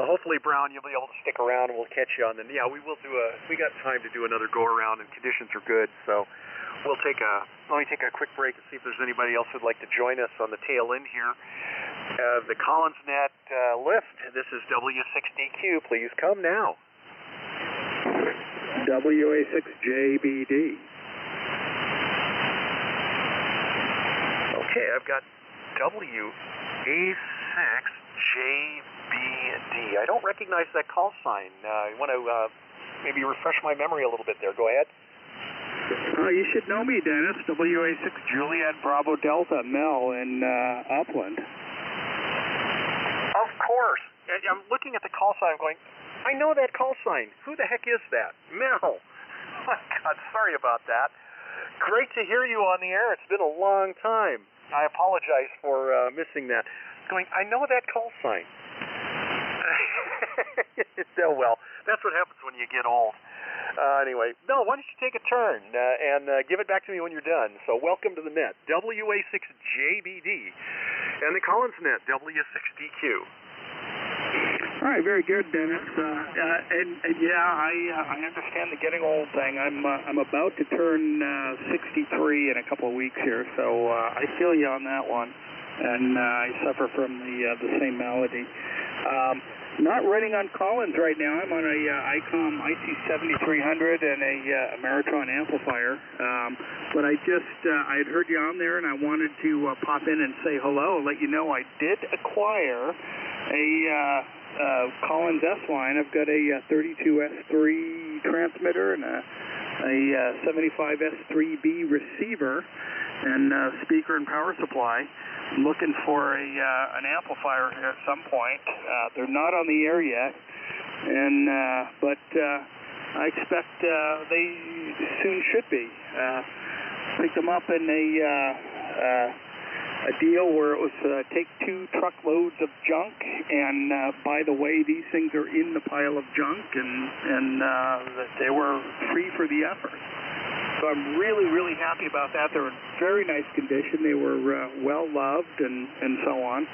hopefully, Brown, you'll be able to stick around, and we'll catch you on the... Yeah, we will do we got time to do another go-around, and conditions are good, so we'll let me take a quick break and see if there's anybody else who'd like to join us on the tail end here. The CollinsNet lift. This is WA6DQ. Please come now. WA6JBD. Okay, I've got WA6JBD. I don't recognize that call sign. You want to maybe refresh my memory a little bit there. Go ahead. You should know me, Dennis. WA6 Juliet Bravo Delta Mel in Upland. Of course. I'm looking at the call sign. I'm going, I know that call sign. Who the heck is that? Mel. Oh, God, sorry about that. Great to hear you on the air. It's been a long time. I apologize for missing that. Going, I know that call sign. Oh, well, that's what happens when you get old. Anyway, Mel, why don't you take a turn and give it back to me when you're done. So welcome to the net, WA6JBD, and the CollinsNet, W6DQ. All right, very good, Dennis. And yeah, I understand the getting old thing. I'm about to turn 63 in a couple of weeks here, so I feel you on that one, and I suffer from the same malady. Not running on Collins right now. I'm on a ICOM IC7300 and a Maritron amplifier. But I had heard you on there, and I wanted to pop in and say hello and let you know I did acquire a Collins S-Line. I've got a 32S3 transmitter and a 75S3B receiver and speaker and power supply. I'm looking for an amplifier here at some point. They're not on the air yet, but I expect they soon should be. Picked them up in a deal where it was take 2 truckloads of junk, and by the way, these things are in the pile of junk, and that they were free for the effort. So I'm really, really happy about that. They're in very nice condition. They were well loved and so on.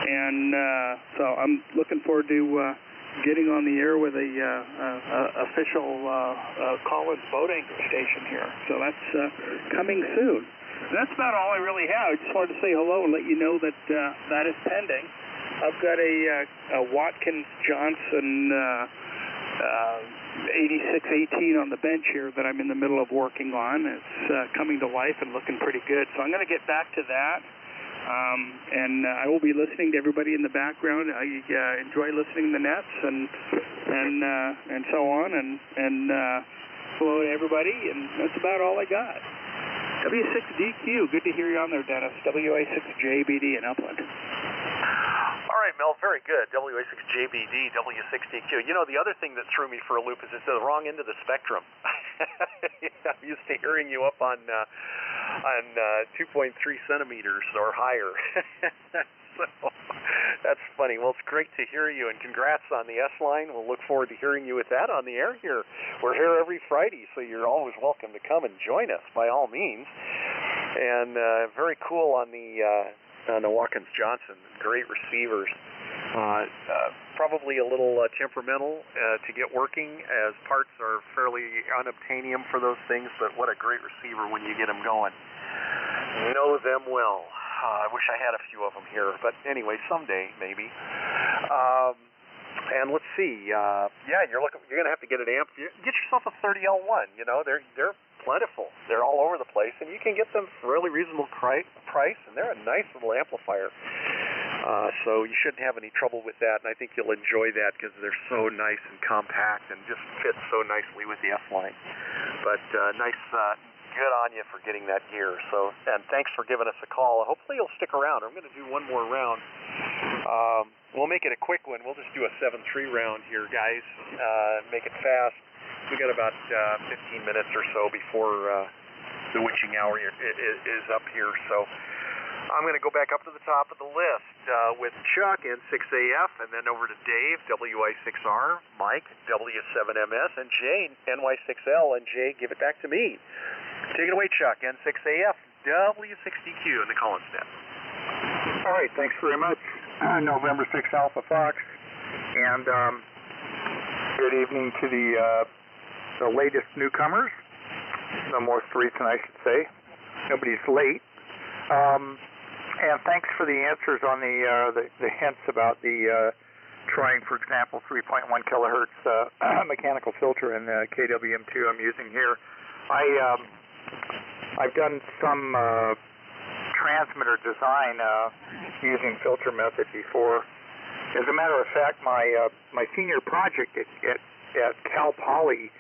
And so I'm looking forward to getting on the air with a official Collins boat anchor station here. So that's coming soon. And that's about all I really have. I just wanted to say hello and let you know that that is pending. I've got a Watkins Johnson 8618 on the bench here that I'm in the middle of working on. It's coming to life and looking pretty good. So I'm going to get back to that. And I will be listening to everybody in the background. I enjoy listening to the nets and so on. And hello to everybody. And that's about all I got. W6DQ. Good to hear you on there, Dennis. WA6JBD in Upland. All right, Mel, very good. WA6JBD, W6DQ. You know, the other thing that threw me for a loop is it's the wrong end of the spectrum. I'm used to hearing you up on 2.3 centimeters or higher. So that's funny. Well, it's great to hear you, and congrats on the S-Line. We'll look forward to hearing you with that on the air here. We're here every Friday, so you're always welcome to come and join us by all means. And very cool on the Watkins Johnson. Great receivers. Probably a little temperamental to get working, as parts are fairly unobtainium for those things, but what a great receiver when you get them going. Know them well. I wish I had a few of them here, but anyway, someday maybe. And let's see. Yeah, you're going to have to get an amp. Get yourself a 30L1. You know, they're plentiful. They're all over the place, and you can get them for a really reasonable price, and they're a nice little amplifier. So you shouldn't have any trouble with that, and I think you'll enjoy that because they're so nice and compact and just fit so nicely with the F-line. But nice, good on you for getting that gear. So, and thanks for giving us a call. Hopefully you'll stick around. I'm going to do one more round. We'll make it a quick one. We'll just do a 7-3 round here, guys. Make it fast. We got about 15 minutes or so before the witching hour is up here. So I'm going to go back up to the top of the list with Chuck, N6AF, and then over to Dave, WI6R, Mike, W7MS, and Jay, NY6L, and Jay, give it back to me. Take it away, Chuck, N6AF, W60Q in the Collins net. All right, thanks very much, November 6 Alpha Fox, and good evening to the latest newcomers, the most recent, I should say. Nobody's late. And thanks for the answers on the hints about the trying, for example, 3.1 kilohertz mechanical filter in the KWM2 I'm using here. I've done some transmitter design using filter method before. As a matter of fact, my senior project at Cal Poly,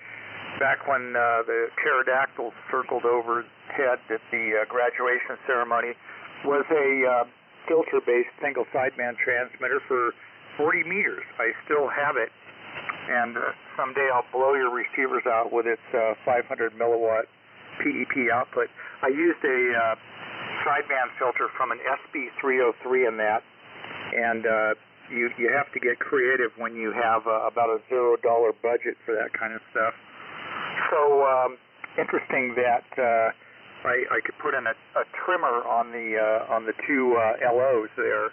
back when the pterodactyls circled overhead at the graduation ceremony, was a filter-based single sideband transmitter for 40 meters. I still have it, and someday I'll blow your receivers out with its 500 milliwatt PEP output. I used a sideband filter from an SB303 in that, and you have to get creative when you have about a $0 budget for that kind of stuff. So interesting that I could put in a trimmer on the two LOs there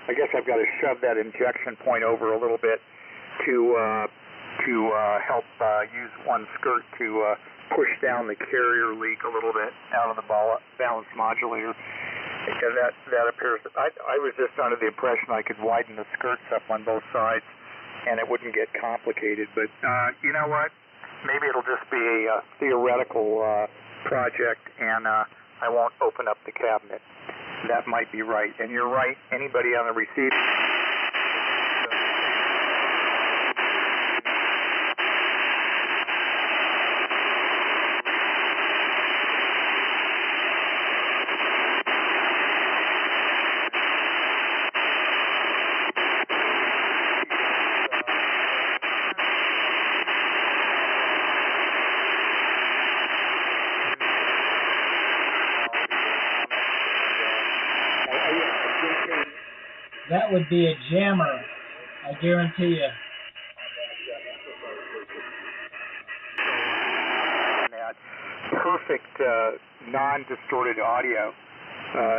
I guess I've got to shove that injection point over a little bit to help use one skirt to push down the carrier leak a little bit out of the balance modulator. And that appears, I was just under the impression I could widen the skirts up on both sides and it wouldn't get complicated, but you know what? Maybe it'll just be a theoretical project, and I won't open up the cabinet. That might be right. And you're right, anybody on the receiver... That would be a jammer, I guarantee you. Perfect non-distorted audio.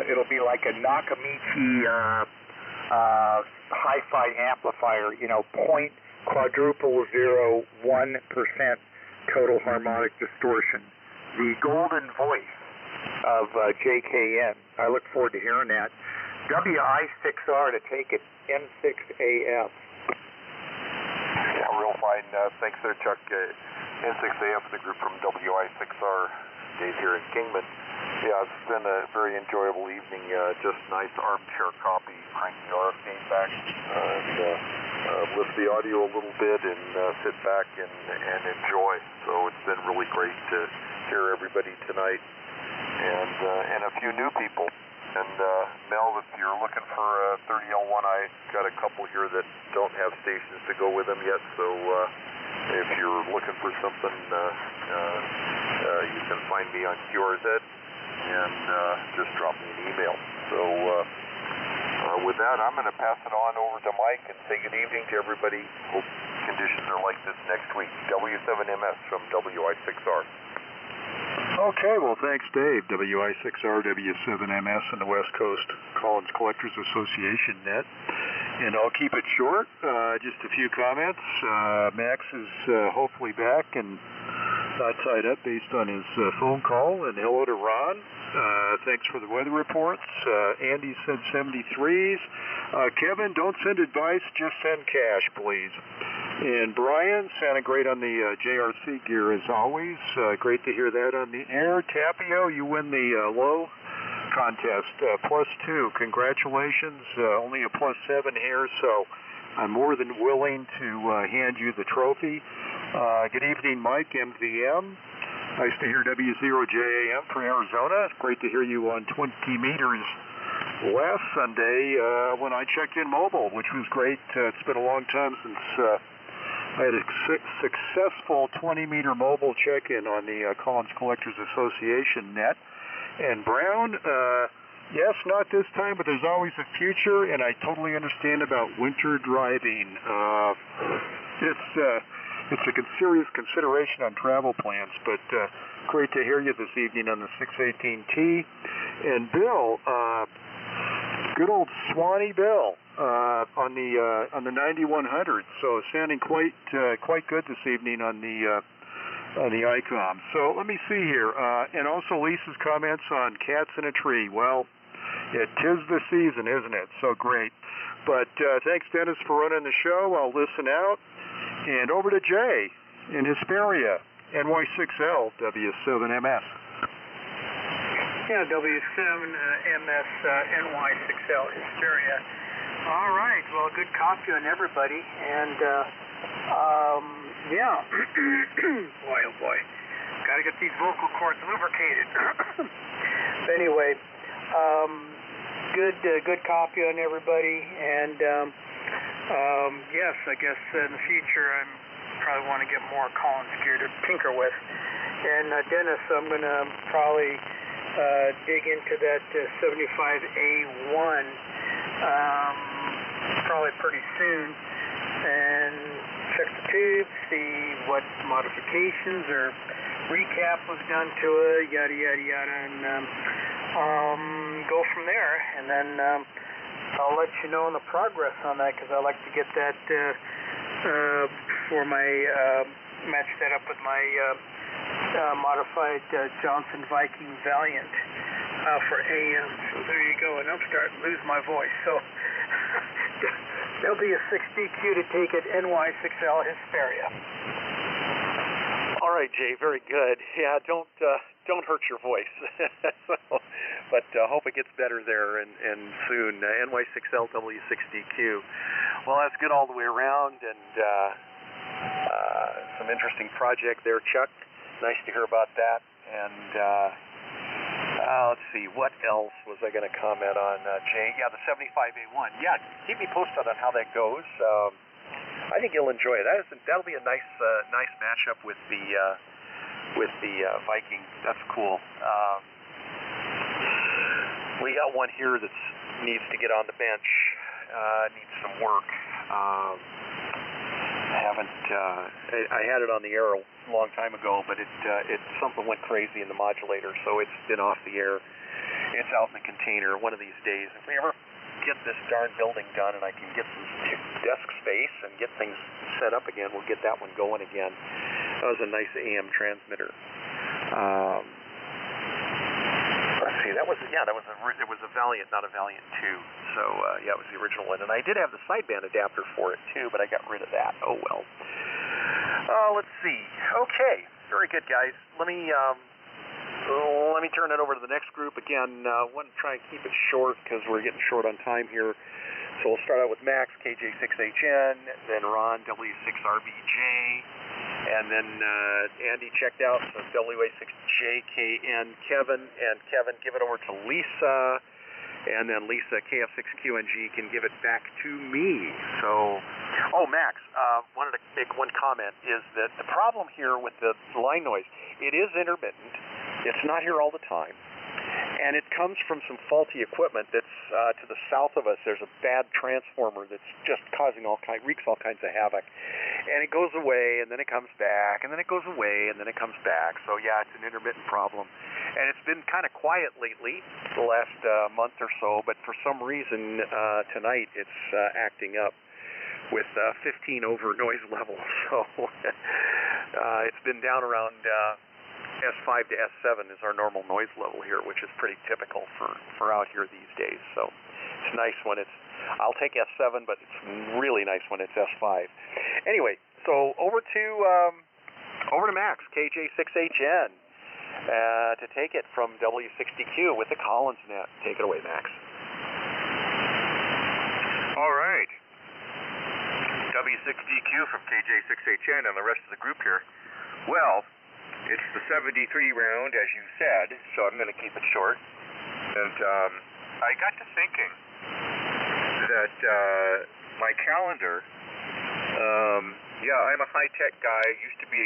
It'll be like a Nakamichi hi-fi amplifier, you know, 0.0001% total harmonic distortion. The golden voice of JKN. I look forward to hearing that. WI6R to take it, N6AF. Yeah, real fine. Thanks there, Chuck. N6AF, the group from WI6R, Dave here in Kingman. Yeah, it's been a very enjoyable evening. Just nice armchair copy, crank the RF gain back, and lift the audio a little bit, and sit back and enjoy. So it's been really great to hear everybody tonight, and a few new people. And Mel, if you're looking for a 30L1, I got a couple here that don't have stations to go with them yet. So if you're looking for something, you can find me on QRZ and just drop me an email. So with that, I'm going to pass it on over to Mike and say good evening to everybody. Hope conditions are like this next week. W7MS from WI6R. Okay, well, thanks, Dave. WI6R, W7MS in the West Coast Collins Collectors Association net. And I'll keep it short, just a few comments. Max is hopefully back and not tied up based on his phone call. And hello to Ron. Thanks for the weather reports. Andy said 73s. Kevin, don't send advice, just send cash, please. And Brian, sounding great on the JRC gear as always. Great to hear that on the air. Tapio, you win the low contest, +2. Congratulations. Only a +7 here, so I'm more than willing to hand you the trophy. Good evening, Mike, MVM. Nice to hear W0JAM from Arizona. It's great to hear you on 20 meters last Sunday when I checked in mobile, which was great. It's been a long time since I had a successful 20-meter mobile check-in on the Collins Collectors Association net. And Brown, yes, not this time, but there's always a future, and I totally understand about winter driving. It's a serious consideration on travel plans, but great to hear you this evening on the 618T. And Bill, good old Swanee Bill, on the 9100. So sounding quite good this evening on the ICOM. So let me see here, and also Lisa's comments on cats in a tree. Well, it is the season, isn't it? So great. But thanks, Dennis, for running the show. I'll listen out. And over to Jay in Hesperia, NY6L, W7MS. Yeah, W7MS, NY6L, Hesperia. All right, well, good copy on everybody. And, yeah, boy, oh boy, got to get these vocal cords lubricated. Anyway, good copy on everybody. And, yes, I guess in the future I probably want to get more Collins gear to tinker with. And Dennis, I'm going to probably dig into that 75A1 probably pretty soon and check the tube, see what modifications or recap was done to it, yada, yada, yada, and go from there. And then I'll let you know on the progress on that, because I like to get that for my match that up with my modified Johnson Viking Valiant for AM. So there you go, and I'm starting to lose my voice. So there'll be a 6DQ to take it, NY6L Hesperia. All right, Jay, very good. Yeah, don't hurt your voice. But hope it gets better there and soon. NY6LW6DQ. Well, that's good all the way around, and some interesting project there, Chuck. Nice to hear about that. And let's see, what else was I going to comment on, Jay? Yeah, the 75A1. Yeah, keep me posted on how that goes. I think you'll enjoy it. That'll be a nice matchup with the Viking. That's cool. We got one here that needs to get on the bench. Needs some work. I had it on the air a long time ago, but something went crazy in the modulator, so it's been off the air. It's out in the container. One of these days, if we ever get this darn building done and I can get some desk space and get things set up again, we'll get that one going again. That was a nice AM transmitter. Let's see, it was a Valiant, not a Valiant 2. So yeah, it was the original one, and I did have the sideband adapter for it too, but I got rid of that. Oh well. Let's see. Okay, very good, guys. Let me turn it over to the next group again. Want to try and keep it short because we're getting short on time here. So we'll start out with Max, KJ6HN, then Ron, W6RBJ, and then Andy checked out, so WA6JKN, Kevin, and Kevin, give it over to Lisa, and then Lisa, KF6QNG, can give it back to me. So, Max, wanted to make one comment, is that the problem here with the line noise, it is intermittent, it's not here all the time. And it comes from some faulty equipment that's to the south of us. There's a bad transformer that's just causing wreaks all kinds of havoc. And it goes away, and then it comes back, and then it goes away, and then it comes back. So yeah, it's an intermittent problem. And it's been kind of quiet lately, the last month or so, but for some reason tonight it's acting up with 15 over noise level. So it's been down around S5 to S7 is our normal noise level here, which is pretty typical for out here these days. So it's nice when I'll take S7, but it's really nice when it's S5. Anyway, so over to Max, KJ6HN, to take it from W60Q with the Collins net. Take it away, Max. All right. W6DQ from KJ6HN and the rest of the group here. Well, it's the 73 round, as you said, so I'm going to keep it short. And I got to thinking that my calendar, I'm a high-tech guy. Used to be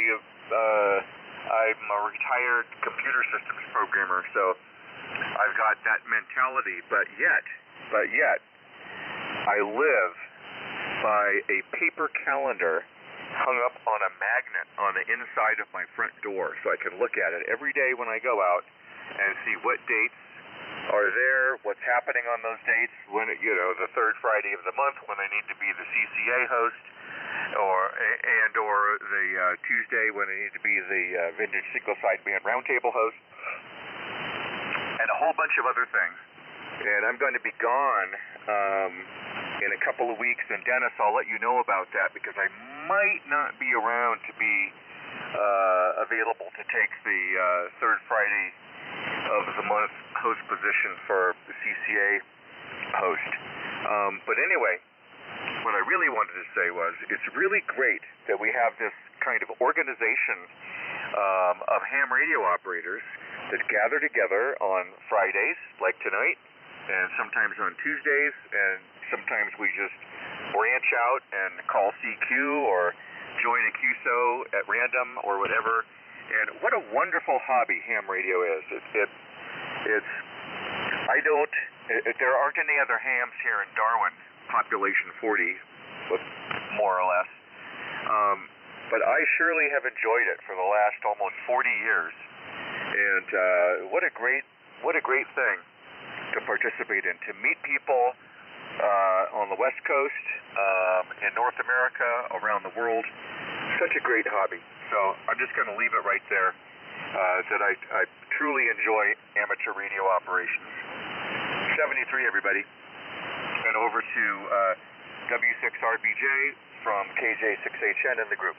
I'm a retired computer systems programmer, so I've got that mentality. But yet, I live by a paper calendar hung up on a magnet on the inside of my front door, so I can look at it every day when I go out and see what dates are there, what's happening on those dates, when the third Friday of the month when I need to be the CCA host, or the Tuesday when I need to be the Vintage Single Sideband Roundtable host, and a whole bunch of other things. And I'm going to be gone in a couple of weeks, and Dennis, I'll let you know about that because I might not be around to be available to take the third Friday of the month host position for the CCA host. But anyway, what I really wanted to say was it's really great that we have this kind of organization of ham radio operators that gather together on Fridays, like tonight, and sometimes on Tuesdays, and sometimes we just branch out and call CQ or join a QSO at random or whatever. And what a wonderful hobby ham radio is. There aren't any other hams here in Darwin, population 40, more or less. But I surely have enjoyed it for the last almost 40 years. And what a great thing to participate in, to meet people on the West Coast, in North America, around the world. Such a great hobby. So I'm just going to leave it right there, that I truly enjoy amateur radio operations. 73, everybody. And over to W6RBJ from KJ6HN in the group.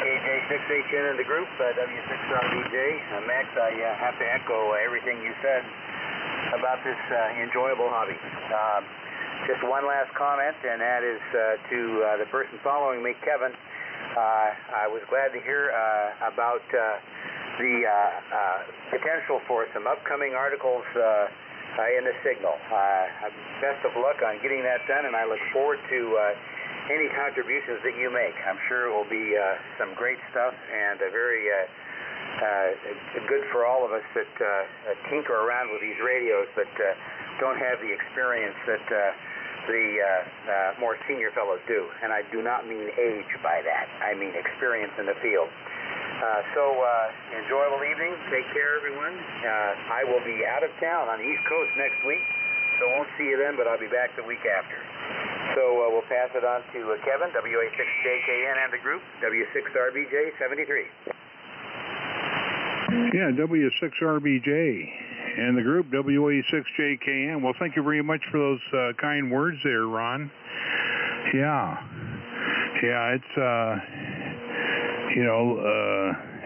KJ6HN in the group, W6RBJ. Max, I have to echo everything you said about this enjoyable hobby. Just one last comment, and that is to the person following me, Kevin. I was glad to hear about the potential for some upcoming articles in the Signal. Best of luck on getting that done, and I look forward to any contributions that you make. I'm sure it will be some great stuff and very good for all of us that tinker around with these radios but don't have the experience that the more senior fellows do. And I do not mean age by that. I mean experience in the field. So enjoyable evening. Take care, everyone. I will be out of town on the East Coast next week, so won't see you then, but I'll be back the week after. So we'll pass it on to Kevin, WA6JKN and the group, W6RBJ 73. Yeah, W6RBJ and the group, WA6JKN. Well, thank you very much for those kind words there, Ron. Yeah, it's,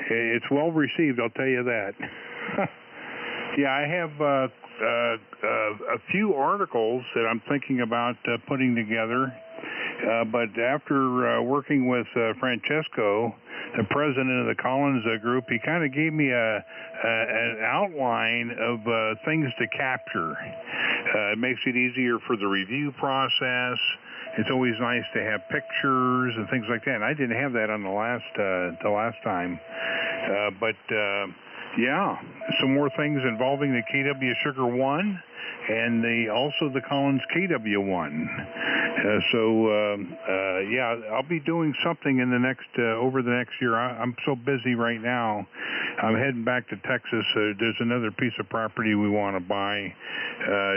it's well received, I'll tell you that. Yeah, I have a few articles that I'm thinking about putting together, but after working with Francesco, the president of the Collins group, he kind of gave me an outline of things to capture. It makes it easier for the review process. It's always nice to have pictures and things like that. And I didn't have that on the last time, yeah, some more things involving the KW Sugar 1 and also the Collins KW1. Yeah, I'll be doing something in the next over the next year. I'm so busy right now. I'm heading back to Texas. There's another piece of property we want to buy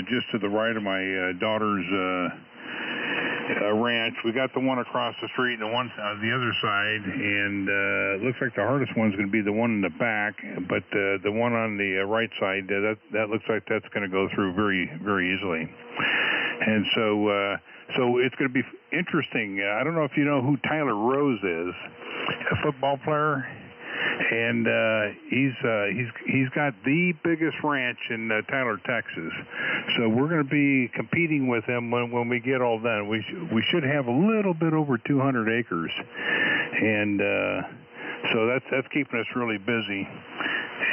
just to the right of my daughter's ranch. We got the one across the street and the one on the other side, and it looks like the hardest one's going to be the one in the back, but the one on the right side, that looks like that's going to go through very, very easily. And so it's going to be interesting. I don't know if you know who Tyler Rose is, a football player, and he's got the biggest ranch in Tyler, Texas. So we're going to be competing with him when we get all done. We should have a little bit over 200 acres, and so that's keeping us really busy.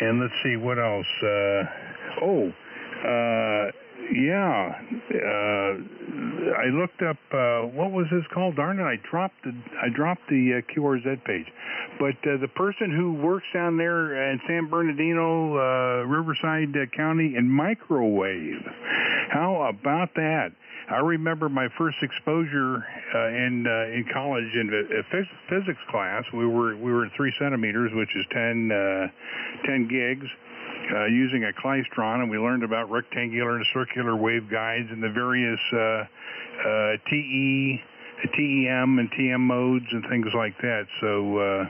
And let's see what else. I looked up what was this called? Darn it! I dropped the QRZ page. But the person who works down there in San Bernardino, Riverside County, in microwave. How about that? I remember my first exposure in college in a physics class. We were at 3 centimeters, which is 10 gigs. Using a klystron, and we learned about rectangular and circular waveguides and the various TEM and TM modes and things like that. So,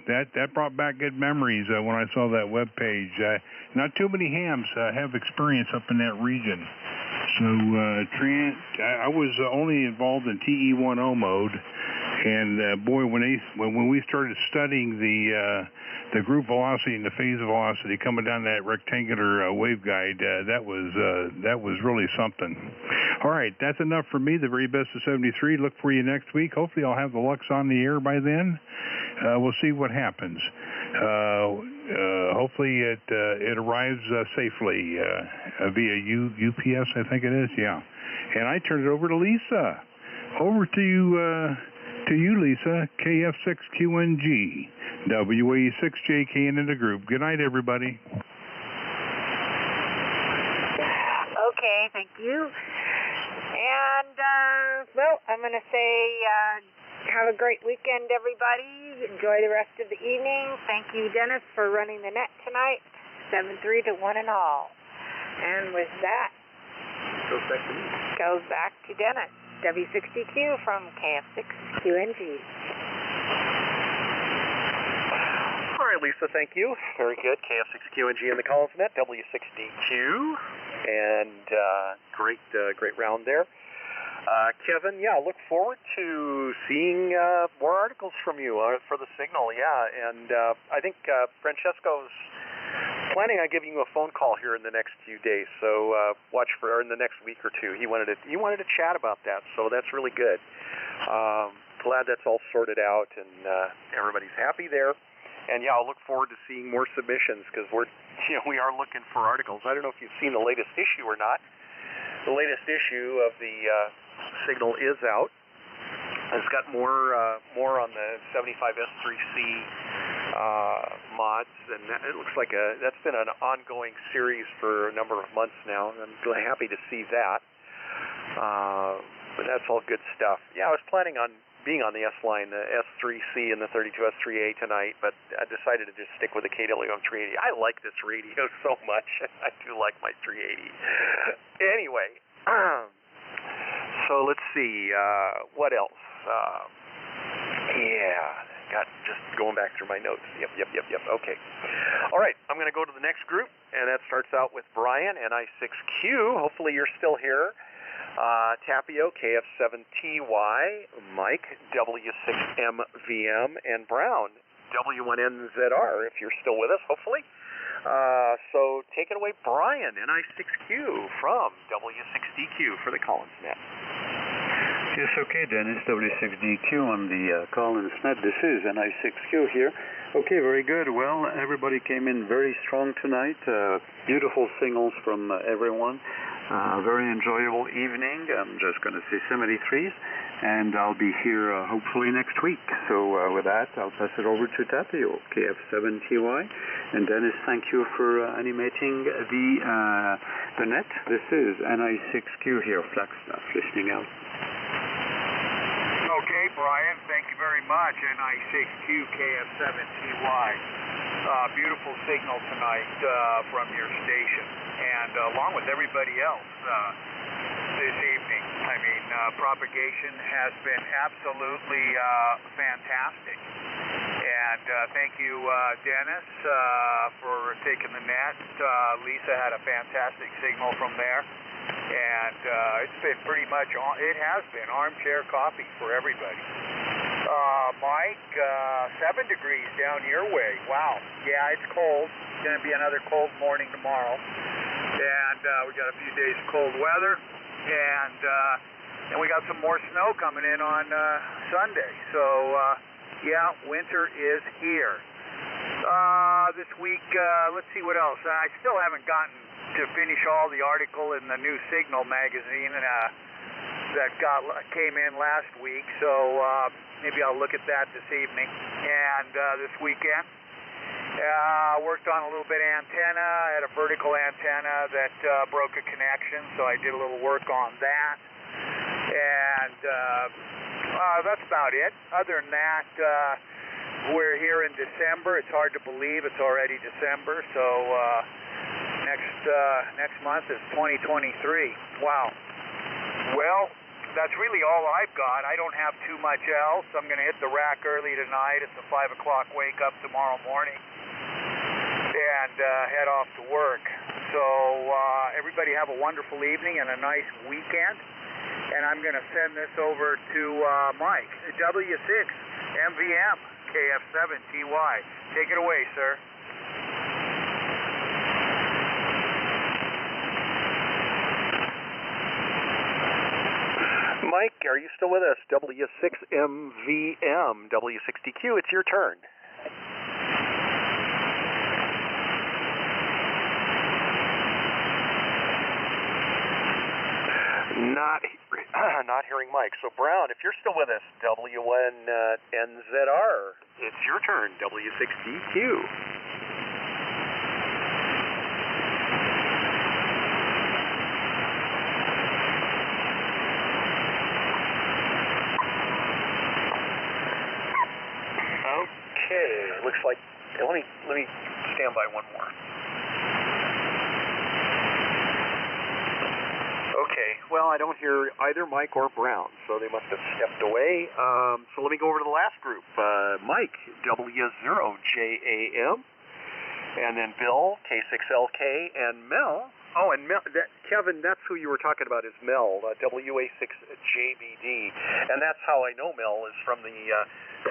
that brought back good memories when I saw that web page. Not too many hams have experience up in that region. So, I was only involved in TE10 mode, and boy, when we started studying the group velocity and the phase velocity coming down that rectangular waveguide, that was really something. All right, that's enough for me. The very best of 73. Look for you next week. Hopefully, I'll have the Lux on the air by then. We'll see what happens. Hopefully, it arrives safely via UPS, I think it is. Yeah, and I turn it over to Lisa. Over to you. To you, Lisa, KF6QNG, WA6JKN in the group. Good night, everybody. Okay, thank you. And, I'm going to say have a great weekend, everybody. Enjoy the rest of the evening. Thank you, Dennis, for running the net tonight. 7-3 to 1 and all. And with that, goes back to Dennis. W60Q from KF6QNG. All right, Lisa, thank you. Very good. KF6QNG in the Collins Net, W60Q. And great round there. Kevin, look forward to seeing more articles from you for the Signal. And I think Francesco's planning on giving you a phone call here in the next few days, so watch for in the next week or two. He wanted to chat about that, so that's really good. Glad that's all sorted out and everybody's happy there. And I'll look forward to seeing more submissions because we are looking for articles. I don't know if you've seen the latest issue or not. The latest issue of the Signal is out. It's got more on the 75S3C mods, and it looks like that's been an ongoing series for a number of months now, and I'm really happy to see that. But that's all good stuff. I was planning on being on the S-Line, the S3C and the 32S3A tonight, but I decided to just stick with the KWM 380. I like this radio so much. I do like my 380. Anyway, so let's see, what else? Just going back through my notes. Yep. Okay. All right, I'm going to go to the next group, and that starts out with Brian, NI6Q. Hopefully you're still here. Tapio, KF7TY, Mike, W6MVM, and Brown, W1NZR, if you're still with us, hopefully. So take it away, Brian, NI6Q from W6DQ for the Collins Net. Yes, okay, Dennis, W6DQ on the Collins Net. This is NI6Q here. Okay, very good. Well, everybody came in very strong tonight. Beautiful signals from everyone. a very enjoyable evening. I'm just going to say 73s, and I'll be here hopefully next week. So with that, I'll pass it over to Tapio, KF7TY. And Dennis, thank you for animating the net. This is NI6Q here, Flagstaff, listening out. Okay, Brian, thank you very much. NI6Q KF7TY. Beautiful signal tonight from your station, and along with everybody else this evening. I mean, propagation has been absolutely fantastic. And thank you, Dennis, for taking the net. Lisa had a fantastic signal from there. And it's been pretty much, it has been armchair coffee for everybody. Mike, 7 degrees down your way. Wow. Yeah, it's cold. It's going to be another cold morning tomorrow. And we got a few days of cold weather. And we got some more snow coming in on Sunday. So, yeah, winter is here. This week, let's see what else. I still haven't gotten to finish all the article in the New Signal magazine that came in last week, so maybe I'll look at that this evening. And this weekend, worked on a little bit of antenna. I had a vertical antenna that broke a connection, so I did a little work on that. And that's about it. Other than that, we're here in December. It's hard to believe it's already December, so next month is 2023. Wow. Well, that's really all I've got. I don't have too much else. I'm going to hit the rack early tonight. It's a 5 o'clock wake up tomorrow morning and head off to work. So everybody have a wonderful evening and a nice weekend. And I'm going to send this over to Mike, W6 MVM KF7TY. Take it away, sir. Mike, are you still with us? W6MVM, W60Q, it's your turn. Not hearing Mike. So Brown, if you're still with us, W1NZR, it's your turn, W6DQ. Okay, looks like, let me stand by one more. Okay, well, I don't hear either Mike or Brown, so they must have stepped away. So let me go over to the last group. Mike, W0JAM, and then Bill, K6LK, and Mel. Oh, and Mel, Kevin, that's who you were talking about, is Mel, WA6JBD. And that's how I know Mel is from the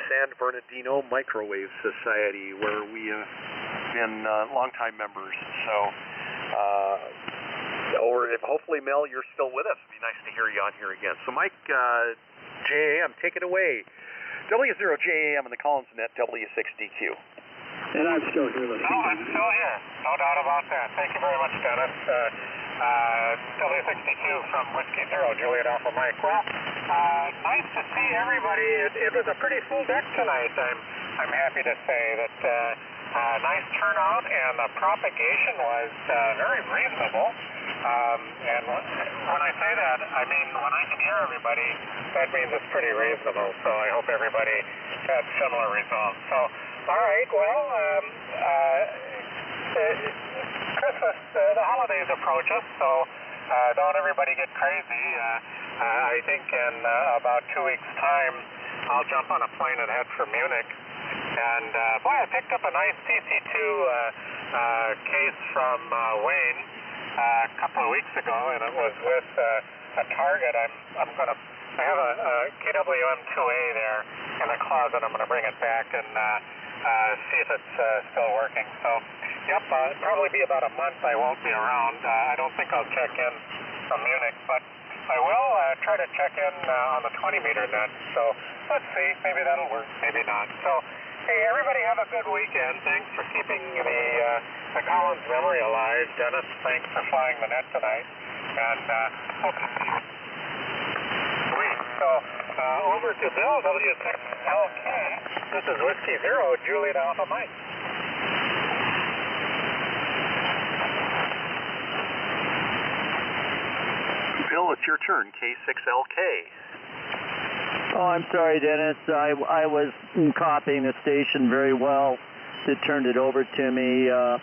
San Bernardino Microwave Society, where we have been longtime members. So, hopefully, Mel, you're still with us. It'd be nice to hear you on here again. So, Mike, JAM, take it away. W0JAM in the Collins Net, W6DQ. And I'm still here. I'm still here. No doubt about that. Thank you very much, Dennis. W62 from Whiskey Zero, Juliet Alpha Mike. Well, nice to see everybody. It was a pretty full deck tonight. I'm happy to say that nice turnout, and the propagation was very reasonable. And when I say that, I mean when I can hear everybody, that means it's pretty reasonable. So I hope everybody had similar results. So, all right, well, Christmas, the holidays approach us, so don't everybody get crazy. I think in about 2 weeks' time, I'll jump on a plane and head for Munich. And boy, I picked up a nice CC2 case from Wayne a couple of weeks ago, and it was with a target. I have a KWM2A there in the closet. I'm going to bring it back and see if it's still working. So, yep, probably be about a month I won't be around. I don't think I'll check in from Munich, but I will try to check in on the 20-meter net. So let's see. Maybe that'll work. Maybe not. So, hey, everybody have a good weekend. Thanks for keeping the Collins memory alive. Dennis, thanks for flying the net tonight. and hope to see you. Sweet. So, over to Bill, W6LK. This is Whiskey Zero, Juliet Alpha Mike. Bill, it's your turn, K6LK. Oh, I'm sorry, Dennis. I was copying the station very well. It turned it over to me. I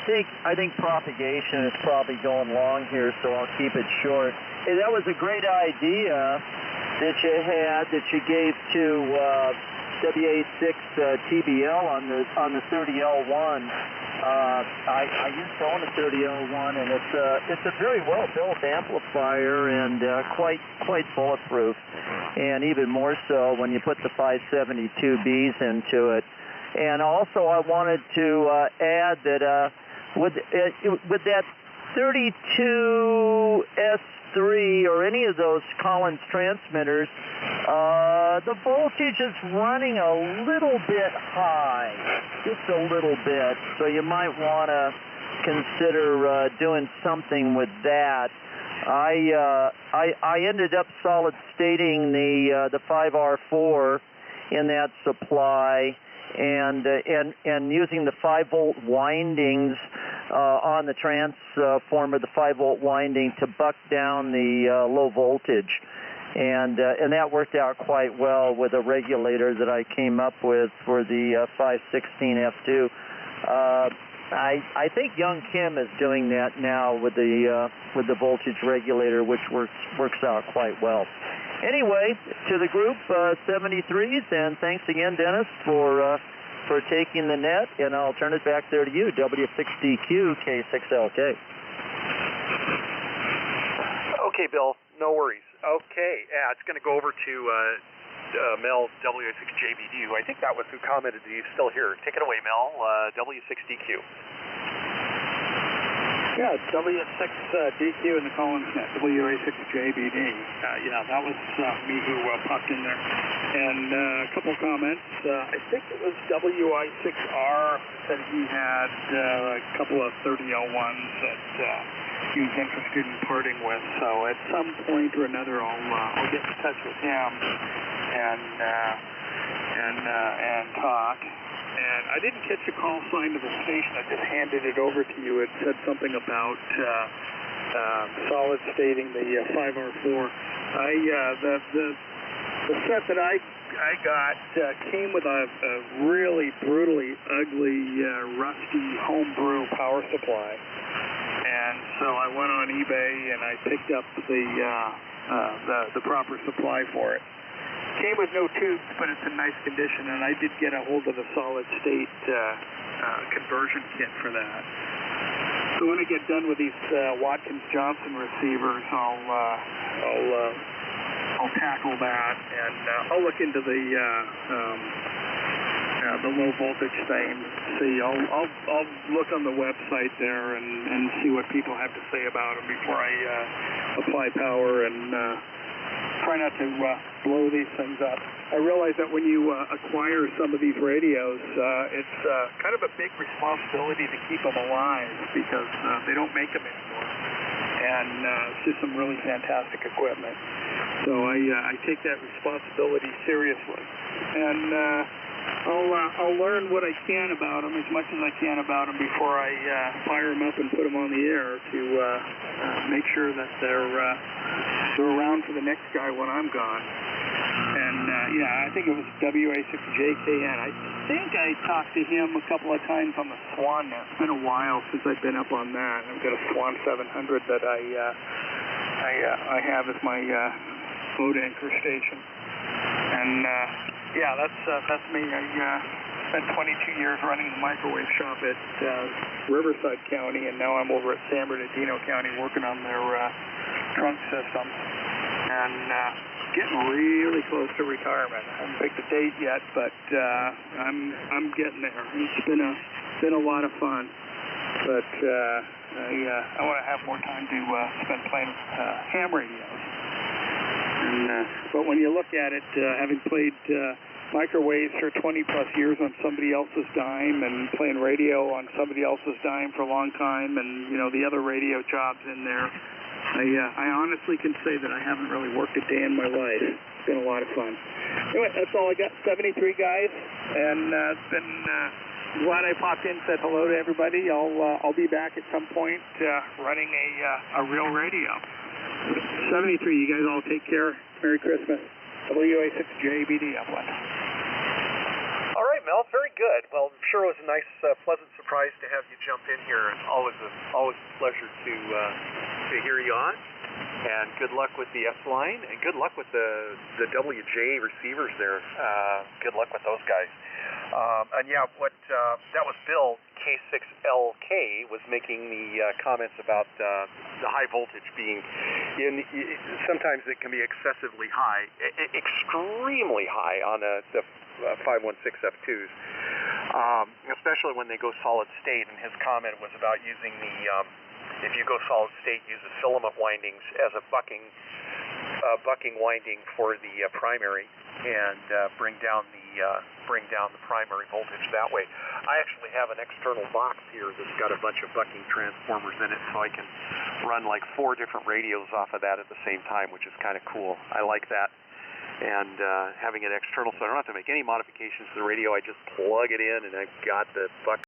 think propagation is probably going long here, so I'll keep it short. Hey, that was a great idea that you had, that you gave to WA6 TBL on the 30L1. I used to own a 30L1, and it's a very well built amplifier and quite bulletproof, and even more so when you put the 572Bs into it. And also, I wanted to add that with that 32S3 or any of those Collins transmitters, the voltage is running a little bit high, just a little bit. So you might want to consider doing something with that. I ended up solid stating the 5R4 in that supply, and using the 5-volt windings on the transformer, the 5-volt winding to buck down the low voltage, and that worked out quite well with a regulator that I came up with for the 516F2. I think Young Kim is doing that now with the voltage regulator, which works out quite well. Anyway, to the group 73s, and thanks again, Dennis, for taking the net, and I'll turn it back there to you, W6DQ K6LK. Okay, Bill, no worries. Okay, yeah, it's going to go over to Mel, W6JBD, who I think that was who commented that he's still here. Take it away, Mel, W6DQ. Yeah, W6DQ in the Collins net, WA6JBD. That was me who popped in there. And a couple comments. I think it was WI6R that he had a couple of 30L1s that he was interested in parting with. So at some point or another, I'll get in touch with him and talk. And I didn't catch a call sign to the station. I just handed it over to you. It said something about solid stating the 5R4. The set that I got came with a really brutally ugly, rusty homebrew power supply. And so I went on eBay and I picked up the proper supply for it. Came with no tubes, but it's in nice condition, and I did get a hold of the solid state conversion kit for that. So when I get done with these Watkins Johnson receivers, I'll tackle that, and I'll look into the low voltage thing. See, I'll look on the website there and see what people have to say about them before I apply power and try not to blow these things up. I realize that when you acquire some of these radios, it's kind of a big responsibility to keep them alive because they don't make them anymore. And it's just some really fantastic equipment. So I take that responsibility seriously. And I'll learn what I can about them, as much as I can about them, before I fire them up and put them on the air to make sure that they're around for the next guy when I'm gone. And I think it was WA6JKN. I think I talked to him a couple of times on the Swan net. It's been a while since I've been up on that. I've got a Swan 700 that I have as my boat anchor station. And that's me. I spent 22 years running the microwave shop at Riverside County, and now I'm over at San Bernardino County working on their trunk systems, and getting really close to retirement. I haven't picked a date yet, but I'm getting there. It's been a lot of fun, but I want to have more time to spend playing ham radios. But when you look at it, having played microwaves for 20 plus years on somebody else's dime, and playing radio on somebody else's dime for a long time, and the other radio jobs in there, I honestly can say that I haven't really worked a day in my life. It's been a lot of fun. Anyway, that's all I got. 73 guys, and it's been glad I popped in, said hello to everybody. I'll be back at some point running a real radio. 73, you guys all take care. Merry Christmas. WA6JBD Upland. All right, Mel, very good. Well, I'm sure it was a nice, pleasant surprise to have you jump in here. It's always a pleasure to hear you on. And good luck with the S-line, and good luck with the WJ receivers there. Good luck with those guys. And yeah, that was Bill K6LK was making the comments about the high voltage being sometimes it can be excessively high, extremely high on the 516 F2s, especially when they go solid state. And his comment was about using if you go solid state, use the filament windings as a bucking winding for the primary, and bring down the primary voltage that way. I actually have an external box here that's got a bunch of bucking transformers in it, so I can run like 4 different radios off of that at the same time, which is kind of cool. I like that. And having it external, so I don't have to make any modifications to the radio. I just plug it in, and I've got the buck